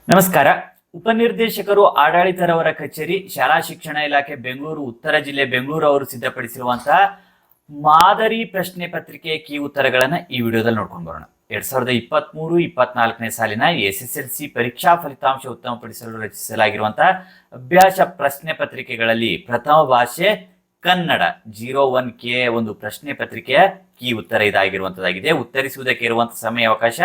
ನಮಸ್ಕಾರ. ಉಪನಿರ್ದೇಶಕರು ಆಡಳಿತರವರ ಕಚೇರಿ ಶಾಲಾ ಶಿಕ್ಷಣ ಇಲಾಖೆ ಬೆಂಗಳೂರು ಉತ್ತರ ಜಿಲ್ಲೆ ಬೆಂಗಳೂರು ಅವರು ಸಿದ್ಧಪಡಿಸಿರುವಂತಹ ಮಾದರಿ ಪ್ರಶ್ನೆ ಪತ್ರಿಕೆಯ ಕೀ ಉತ್ತರಗಳನ್ನು ಈ ವಿಡಿಯೋದಲ್ಲಿ ನೋಡ್ಕೊಂಡು ಬರೋಣ. 2023-24ನೇ ಸಾಲಿನ SSLC ಪರೀಕ್ಷಾ ಫಲಿತಾಂಶ ಉತ್ತಮಪಡಿಸಲು ರಚಿಸಲಾಗಿರುವಂತಹ ಅಭ್ಯಾಸ ಪ್ರಶ್ನೆ ಪತ್ರಿಕೆಗಳಲ್ಲಿ ಪ್ರಥಮ ಭಾಷೆ ಕನ್ನಡ 01K ಒಂದು ಪ್ರಶ್ನೆ ಪತ್ರಿಕೆಯ ಕೀ ಉತ್ತರ ಇದಾಗಿರುವಂತದ್ದಾಗಿದೆ. ಉತ್ತರಿಸುವುದಕ್ಕೆ ಇರುವಂತಹ ಸಮಯ ಅವಕಾಶ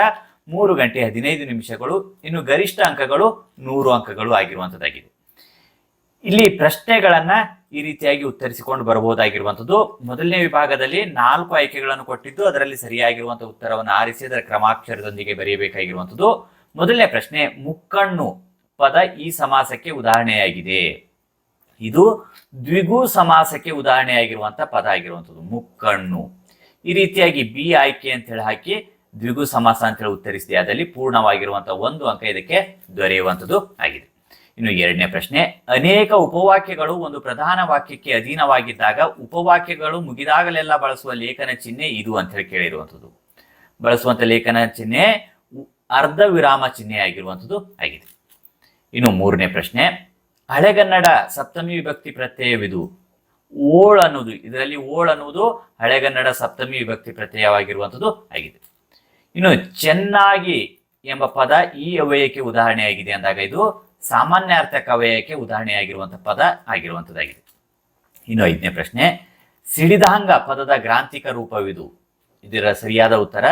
3 ಗಂಟೆ 15 ನಿಮಿಷಗಳು. ಇನ್ನು ಗರಿಷ್ಠ ಅಂಕಗಳು 100 ಅಂಕಗಳು ಆಗಿರುವಂತದ್ದಾಗಿದೆ. ಇಲ್ಲಿ ಪ್ರಶ್ನೆಗಳನ್ನ ಈ ರೀತಿಯಾಗಿ ಉತ್ತರಿಸಿಕೊಂಡು ಬರಬಹುದಾಗಿರುವಂತದ್ದು. ಮೊದಲನೇ ವಿಭಾಗದಲ್ಲಿ 4 ಆಯ್ಕೆಗಳನ್ನು ಕೊಟ್ಟಿದ್ದು ಅದರಲ್ಲಿ ಸರಿಯಾಗಿರುವಂತಹ ಉತ್ತರವನ್ನು ಆರಿಸಿ ಅದರ ಕ್ರಮಾಕ್ಷರದೊಂದಿಗೆ ಬರೆಯಬೇಕಾಗಿರುವಂತದ್ದು. ಮೊದಲನೇ ಪ್ರಶ್ನೆ, ಮುಕ್ಕಣ್ಣು ಪದ ಈ ಸಮಾಸಕ್ಕೆ ಉದಾಹರಣೆಯಾಗಿದೆ. ಇದು ದ್ವಿಗು ಸಮಾಸಕ್ಕೆ ಉದಾಹರಣೆಯಾಗಿರುವಂತಹ ಪದ ಆಗಿರುವಂತದ್ದು ಮುಕ್ಕಣ್ಣು. ಈ ರೀತಿಯಾಗಿ ಬಿ ಆಯ್ಕೆ ಅಂತ ಹೇಳಿ ಹಾಕಿ ದ್ವಿಗು ಸಮಾಸ ಅಂತ ಹೇಳಿ ಉತ್ತರಿಸಿದೆ. ಅದರಲ್ಲಿ ಪೂರ್ಣವಾಗಿರುವಂತಹ 1 ಅಂಕ ಇದಕ್ಕೆ ದೊರೆಯುವಂಥದ್ದು ಆಗಿದೆ. ಇನ್ನು ಎರಡನೇ ಪ್ರಶ್ನೆ, ಅನೇಕ ಉಪವಾಕ್ಯಗಳು ಒಂದು ಪ್ರಧಾನ ವಾಕ್ಯಕ್ಕೆ ಅಧೀನವಾಗಿದ್ದಾಗ ಉಪವಾಕ್ಯಗಳು ಮುಗಿದಾಗಲೆಲ್ಲ ಬಳಸುವ ಲೇಖನ ಚಿಹ್ನೆ ಇದು ಅಂತ ಹೇಳಿ ಕೇಳಿರುವಂಥದ್ದು. ಬಳಸುವಂತ ಲೇಖನ ಚಿಹ್ನೆ ಅರ್ಧ ವಿರಾಮ ಚಿಹ್ನೆ ಆಗಿರುವಂಥದ್ದು ಆಗಿದೆ. ಇನ್ನು ಮೂರನೇ ಪ್ರಶ್ನೆ, ಹಳೆಗನ್ನಡ ಸಪ್ತಮಿ ವಿಭಕ್ತಿ ಪ್ರತ್ಯಯವಿದು. ಓಳ್ ಅನ್ನುವುದು ಇದರಲ್ಲಿ ಓಳ್ ಅನ್ನುವುದು ಹಳೆಗನ್ನಡ ಸಪ್ತಮಿ ವಿಭಕ್ತಿ ಪ್ರತ್ಯಯವಾಗಿರುವಂಥದ್ದು ಆಗಿದೆ. ಇನ್ನು ಚೆನ್ನಾಗಿ ಎಂಬ ಪದ ಈ ಅವ್ಯಯಕ್ಕೆ ಉದಾಹರಣೆಯಾಗಿದೆ ಅಂದಾಗ ಇದು ಸಾಮಾನ್ಯಾರ್ಥಕ ಅವ್ಯಯಕ್ಕೆ ಉದಾಹರಣೆಯಾಗಿರುವಂತಹ ಪದ ಆಗಿರುವಂತದ್ದಾಗಿದೆ. ಇನ್ನು ಐದನೇ ಪ್ರಶ್ನೆ, ಸಿಡಿದಾಂಗ ಪದದ ಗ್ರಾಂಥಿಕ ರೂಪವಿದು. ಇದರ ಸರಿಯಾದ ಉತ್ತರ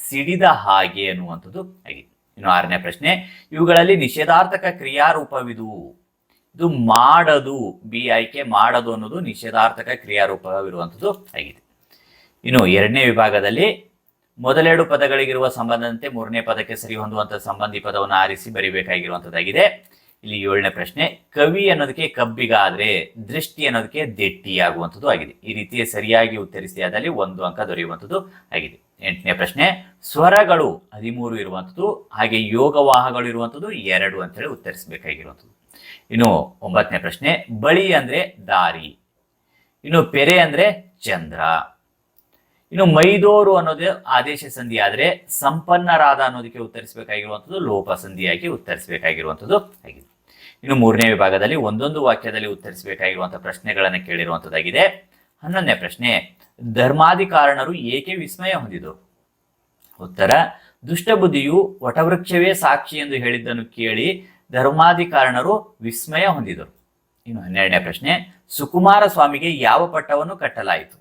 ಸಿಡಿದ ಹಾಗೆ ಅನ್ನುವಂಥದ್ದು ಆಗಿದೆ. ಇನ್ನು ಆರನೇ ಪ್ರಶ್ನೆ, ಇವುಗಳಲ್ಲಿ ನಿಷೇಧಾರ್ಥಕ ಕ್ರಿಯಾರೂಪವಿದು. ಇದು ಮಾಡದು, ಬಿ ಆಯ್ಕೆ ಮಾಡದು ಅನ್ನೋದು ನಿಷೇಧಾರ್ಥಕ ಕ್ರಿಯಾರೂಪವಿರುವಂಥದ್ದು ಆಗಿದೆ. ಇನ್ನು ಎರಡನೇ ವಿಭಾಗದಲ್ಲಿ ಮೊದಲೆರಡು ಪದಗಳಿಗಿರುವ ಸಂಬಂಧದಂತೆ ಮೂರನೇ ಪದಕ್ಕೆ ಸರಿ ಹೊಂದುವಂತಹ ಸಂಬಂಧಿ ಪದವನ್ನು ಆರಿಸಿ ಬರೀಬೇಕಾಗಿರುವಂತದ್ದಾಗಿದೆ. ಇಲ್ಲಿ ಏಳನೇ ಪ್ರಶ್ನೆ, ಕವಿ ಅನ್ನೋದಕ್ಕೆ ಕಬ್ಬಿಗ ಆದ್ರೆ ದೃಷ್ಟಿ ಅನ್ನೋದಕ್ಕೆ ದೆಟ್ಟಿ ಆಗುವಂಥದ್ದು ಆಗಿದೆ. ಈ ರೀತಿಯ ಸರಿಯಾಗಿ ಉತ್ತರಿಸಿದೆ ಅದರಲ್ಲಿ 1 ಅಂಕ ದೊರೆಯುವಂಥದ್ದು ಆಗಿದೆ. ಎಂಟನೇ ಪ್ರಶ್ನೆ, ಸ್ವರಗಳು 13 ಇರುವಂಥದ್ದು, ಹಾಗೆ ಯೋಗವಾಹಗಳು ಇರುವಂಥದ್ದು 2 ಅಂತ ಹೇಳಿ ಉತ್ತರಿಸಬೇಕಾಗಿರುವಂಥದ್ದು. ಇನ್ನು 9ನೇ ಪ್ರಶ್ನೆ, ಬಳಿ ಅಂದ್ರೆ ದಾರಿ. ಇನ್ನು ಪೆರೆ ಅಂದ್ರೆ ಚಂದ್ರ. ಇನ್ನು ಮೈದೋರು ಅನ್ನೋದು ಆದೇಶ ಸಂಧಿ ಆದ್ರೆ ಸಂಪನ್ನರಾದ ಅನ್ನೋದಕ್ಕೆ ಉತ್ತರಿಸಬೇಕಾಗಿರುವಂಥದ್ದು ಲೋಪ ಸಂಧಿಯಾಗಿ ಉತ್ತರಿಸಬೇಕಾಗಿರುವಂಥದ್ದು ಆಗಿದೆ. ಇನ್ನು ಮೂರನೇ ವಿಭಾಗದಲ್ಲಿ ಒಂದೊಂದು ವಾಕ್ಯದಲ್ಲಿ ಉತ್ತರಿಸಬೇಕಾಗಿರುವಂತಹ ಪ್ರಶ್ನೆಗಳನ್ನು ಕೇಳಿರುವಂತದ್ದಾಗಿದೆ. 11ನೇ ಪ್ರಶ್ನೆ, ಧರ್ಮಾಧಿಕಾರಣರು ಏಕೆ ವಿಸ್ಮಯ ಹೊಂದಿದರು? ಉತ್ತರ, ದುಷ್ಟಬುದ್ಧಿಯು ವಟವೃಕ್ಷವೇ ಸಾಕ್ಷಿ ಎಂದು ಹೇಳಿದ್ದನ್ನು ಕೇಳಿ ಧರ್ಮಾಧಿಕಾರಣರು ವಿಸ್ಮಯ ಹೊಂದಿದರು. ಇನ್ನು 12ನೇ ಪ್ರಶ್ನೆ, ಸುಕುಮಾರ ಸ್ವಾಮಿಗೆ ಯಾವ ಪಟ್ಟವನ್ನು ಕಟ್ಟಲಾಯಿತು?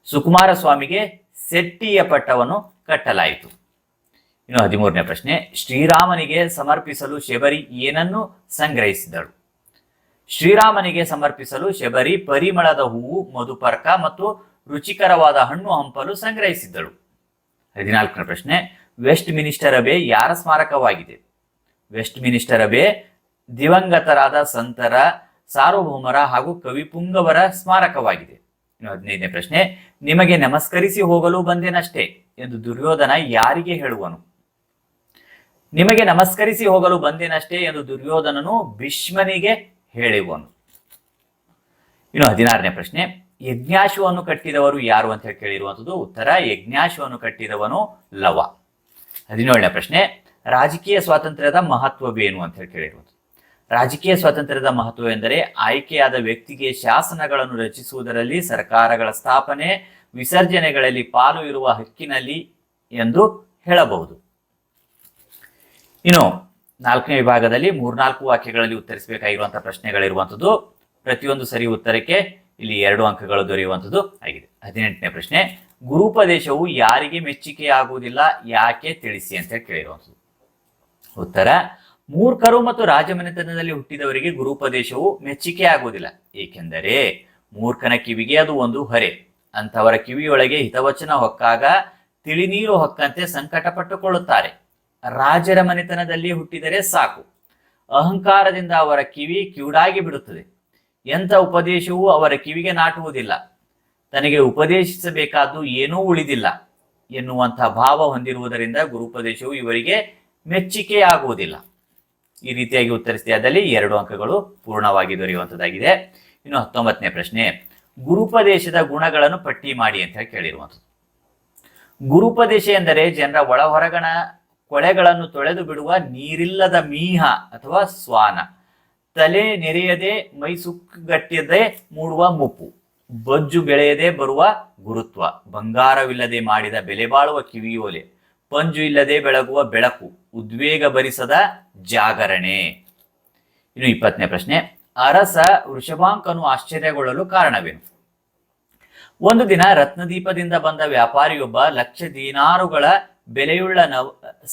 ಸುಕುಮಾರ ಸ್ವಾಮಿಗೆ ಸೆಟ್ಟಿಯ ಪಟ್ಟವನ್ನು ಕಟ್ಟಲಾಯಿತು. ಇನ್ನು 13ನೇ ಪ್ರಶ್ನೆ, ಶ್ರೀರಾಮನಿಗೆ ಸಮರ್ಪಿಸಲು ಶಬರಿ ಏನನ್ನು ಸಂಗ್ರಹಿಸಿದಳು? ಶ್ರೀರಾಮನಿಗೆ ಸಮರ್ಪಿಸಲು ಶಬರಿ ಪರಿಮಳದ ಹೂವು, ಮಧುಪರ್ಕ ಮತ್ತು ರುಚಿಕರವಾದ ಹಣ್ಣು ಹಂಪಲು ಸಂಗ್ರಹಿಸಿದ್ದಳು. 14ನೇ ಪ್ರಶ್ನೆ, ವೆಸ್ಟ್ ಮಿನಿಸ್ಟರ್ ಅಬೆ ಯಾರ ಸ್ಮಾರಕವಾಗಿದೆ? ವೆಸ್ಟ್ ಮಿನಿಸ್ಟರ್ ಅಬೆ ದಿವಂಗತರಾದ ಸಂತರ, ಸಾರ್ವಭೌಮರ ಹಾಗೂ ಕವಿಪುಂಗವರ ಸ್ಮಾರಕವಾಗಿದೆ. ಇನ್ನು 15ನೇ ಪ್ರಶ್ನೆ, ನಿಮಗೆ ನಮಸ್ಕರಿಸಿ ಹೋಗಲು ಬಂದೇನಷ್ಟೇ ಎಂದು ದುರ್ಯೋಧನ ಯಾರಿಗೆ ಹೇಳುವನು? ನಿಮಗೆ ನಮಸ್ಕರಿಸಿ ಹೋಗಲು ಬಂದೇನಷ್ಟೇ ಎಂದು ದುರ್ಯೋಧನನು ಭೀಷ್ಮನಿಗೆ ಹೇಳುವನು. ಇನ್ನು 16ನೇ ಪ್ರಶ್ನೆ, ಯಜ್ಞಾಶ್ವವನ್ನು ಕಟ್ಟಿದವರು ಯಾರು ಅಂತ ಹೇಳಿ ಕೇಳಿರುವಂಥದ್ದು. ಉತ್ತರ, ಯಜ್ಞಾಶ್ವವನ್ನು ಕಟ್ಟಿದವನು ಲವ. 17ನೇ ಪ್ರಶ್ನೆ, ರಾಜಕೀಯ ಸ್ವಾತಂತ್ರ್ಯದ ಮಹತ್ವವೇನು ಅಂತ ಹೇಳಿ ಕೇಳಿರುವಂಥದ್ದು. ರಾಜಕೀಯ ಸ್ವಾತಂತ್ರ್ಯದ ಮಹತ್ವ ಎಂದರೆ ಆಯ್ಕೆಯಾದ ವ್ಯಕ್ತಿಗೆ ಶಾಸನಗಳನ್ನು ರಚಿಸುವುದರಲ್ಲಿ, ಸರ್ಕಾರಗಳ ಸ್ಥಾಪನೆ, ವಿಸರ್ಜನೆಗಳಲ್ಲಿ ಪಾಲು ಇರುವ ಹಕ್ಕಿನಲ್ಲಿ ಎಂದು ಹೇಳಬಹುದು. ಇನ್ನು 4ನೇ ವಿಭಾಗದಲ್ಲಿ 3-4 ವಾಕ್ಯಗಳಲ್ಲಿ ಉತ್ತರಿಸಬೇಕಾಗಿರುವಂತಹ ಪ್ರಶ್ನೆಗಳಿರುವಂಥದ್ದು. ಪ್ರತಿಯೊಂದು ಸರಿ ಉತ್ತರಕ್ಕೆ ಇಲ್ಲಿ 2 ಅಂಕಗಳು ದೊರೆಯುವಂಥದ್ದು ಆಗಿದೆ. 18ನೇ ಪ್ರಶ್ನೆ, ಗುರುಪದೇಶವು ಯಾರಿಗೆ ಮೆಚ್ಚುಗೆಯಾಗುವುದಿಲ್ಲ, ಯಾಕೆ ತಿಳಿಸಿ ಅಂತ ಹೇಳಿ ಕೇಳಿರುವಂಥದ್ದು. ಉತ್ತರ, ಮೂರ್ಖರು ಮತ್ತು ರಾಜಮನೆತನದಲ್ಲಿ ಹುಟ್ಟಿದವರಿಗೆ ಗುರುಪದೇಶವು ಮೆಚ್ಚುಗೆ ಆಗುವುದಿಲ್ಲ. ಏಕೆಂದರೆ ಮೂರ್ಖನ ಕಿವಿಗೆ ಅದು ಒಂದು ಹೊರೆ. ಅಂಥವರ ಕಿವಿಯೊಳಗೆ ಹಿತವಚನ ಹೊಕ್ಕಾಗ ತಿಳಿನೀರು ಹೊಕ್ಕಂತೆ ಸಂಕಟ ಪಟ್ಟುಕೊಳ್ಳುತ್ತಾರೆ. ರಾಜರ ಮನೆತನದಲ್ಲಿ ಹುಟ್ಟಿದರೆ ಸಾಕು, ಅಹಂಕಾರದಿಂದ ಅವರ ಕಿವಿ ಕಿವುಡಾಗಿ ಬಿಡುತ್ತದೆ. ಎಂಥ ಉಪದೇಶವೂ ಅವರ ಕಿವಿಗೆ ನಾಟುವುದಿಲ್ಲ. ತನಗೆ ಉಪದೇಶಿಸಬೇಕಾದ್ದು ಏನೂ ಉಳಿದಿಲ್ಲ ಎನ್ನುವಂತಹ ಭಾವ ಹೊಂದಿರುವುದರಿಂದ ಗುರುಪದೇಶವು ಇವರಿಗೆ ಮೆಚ್ಚುಗೆ ಆಗುವುದಿಲ್ಲ. ಈ ರೀತಿಯಾಗಿ ಉತ್ತರಿಸಿದೆ ಅದರಲ್ಲಿ 2 ಅಂಕಗಳು ಪೂರ್ಣವಾಗಿ ದೊರೆಯುವಂಥದ್ದಾಗಿದೆ. ಇನ್ನು 19ನೇ ಪ್ರಶ್ನೆ, ಗುರುಪದೇಶದ ಗುಣಗಳನ್ನು ಪಟ್ಟಿ ಮಾಡಿ ಅಂತ ಹೇಳಿ ಕೇಳಿರುವಂಥದ್ದು. ಗುರುಪದೇಶ ಎಂದರೆ ಜನರ ಒಳ ಹೊರಗಣ ಕೊಳೆಗಳನ್ನು ತೊಳೆದು ಬಿಡುವ ನೀರಿಲ್ಲದ ಮೀಹ ಅಥವಾ ಸ್ವಾನ, ತಲೆ ನೆರೆಯದೆ ಮೈ ಸುಕ್ಕುಗಟ್ಟಿಯದೆ ಮೂಡುವ ಮುಪ್ಪು, ಬೊಜ್ಜು ಬೆಳೆಯದೆ ಬರುವ ಗುರುತ್ವ, ಬಂಗಾರವಿಲ್ಲದೆ ಮಾಡಿದ ಬೆಲೆ ಬಾಳುವ ಕಿವಿಯೋಲೆ, ಪಂಜು ಇಲ್ಲದೆ ಬೆಳಗುವ ಬೆಳಕು, ಉದ್ವೇಗ ಭರಿಸದ ಜಾಗರಣೆ. ಇನ್ನು 20ನೇ ಪ್ರಶ್ನೆ, ಅರಸ ವೃಷಭಾಂಕನು ಆಶ್ಚರ್ಯಗೊಳ್ಳಲು ಕಾರಣವೇನು? ಒಂದು ದಿನ ರತ್ನದೀಪದಿಂದ ಬಂದ ವ್ಯಾಪಾರಿಯೊಬ್ಬ 1,00,000 ದೀನಾರುಗಳ ಬೆಲೆಯುಳ್ಳ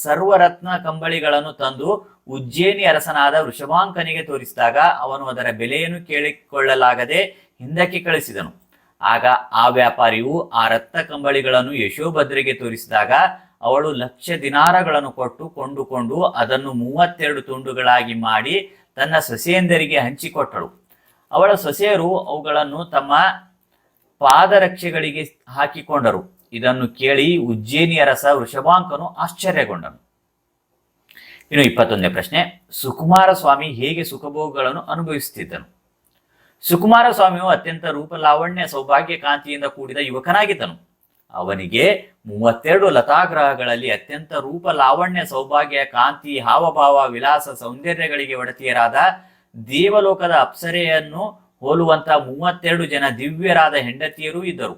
ಸರ್ವರತ್ನ ಕಂಬಳಿಗಳನ್ನು ತಂದು ಉಜ್ಜೇನಿ ಅರಸನಾದ ವೃಷಭಾಂಕನಿಗೆ ತೋರಿಸಿದಾಗ ಅವನು ಅದರ ಬೆಲೆಯನ್ನು ಕೇಳಿಕೊಳ್ಳಲಾಗದೆ ಹಿಂದಕ್ಕೆ ಕಳಿಸಿದನು. ಆಗ ಆ ವ್ಯಾಪಾರಿಯು ಆ ರತ್ನ ಕಂಬಳಿಗಳನ್ನು ಯಶೋಭದ್ರೆಗೆ ತೋರಿಸಿದಾಗ ಅವಳು 1,00,000 ದಿನಾರಗಳನ್ನು ಕೊಟ್ಟು ಕೊಂಡುಕೊಂಡು ಅದನ್ನು 32 ತುಂಡುಗಳಾಗಿ ಮಾಡಿ ತನ್ನ ಸೊಸೆಯಂದರಿಗೆ ಹಂಚಿಕೊಟ್ಟಳು. ಅವಳ ಸೊಸೆಯರು ಅವುಗಳನ್ನು ತಮ್ಮ ಪಾದರಕ್ಷೆಗಳಿಗೆ ಹಾಕಿಕೊಂಡರು. ಇದನ್ನು ಕೇಳಿ ಉಜ್ಜೇನಿ ಅರಸ ವೃಷಭಾಂಕನು ಆಶ್ಚರ್ಯಗೊಂಡನು. ಇನ್ನು 21ನೇ ಪ್ರಶ್ನೆ, ಸುಕುಮಾರ ಸ್ವಾಮಿ ಹೇಗೆ ಸುಖಭೋಗಗಳನ್ನು ಅನುಭವಿಸುತ್ತಿದ್ದನು? ಸುಕುಮಾರ ಸ್ವಾಮಿಯು ಅತ್ಯಂತ ರೂಪಲಾವಣ್ಯ ಸೌಭಾಗ್ಯ ಕಾಂತಿಯಿಂದ ಕೂಡಿದ ಯುವಕನಾಗಿದ್ದನು. ಅವನಿಗೆ 32 ಲತಾಗ್ರಹಗಳಲ್ಲಿ ಅತ್ಯಂತ ರೂಪ ಲಾವಣ್ಯ ಸೌಭಾಗ್ಯ ಕಾಂತಿ ಹಾವಭಾವ ವಿಲಾಸ ಸೌಂದರ್ಯಗಳಿಗೆ ಒಡತಿಯರಾದ ದೇವಲೋಕದ ಅಪ್ಸರೆಯನ್ನು ಹೋಲುವಂತ 32 ಜನ ದಿವ್ಯರಾದ ಹೆಂಡತಿಯರೂ ಇದ್ದರು.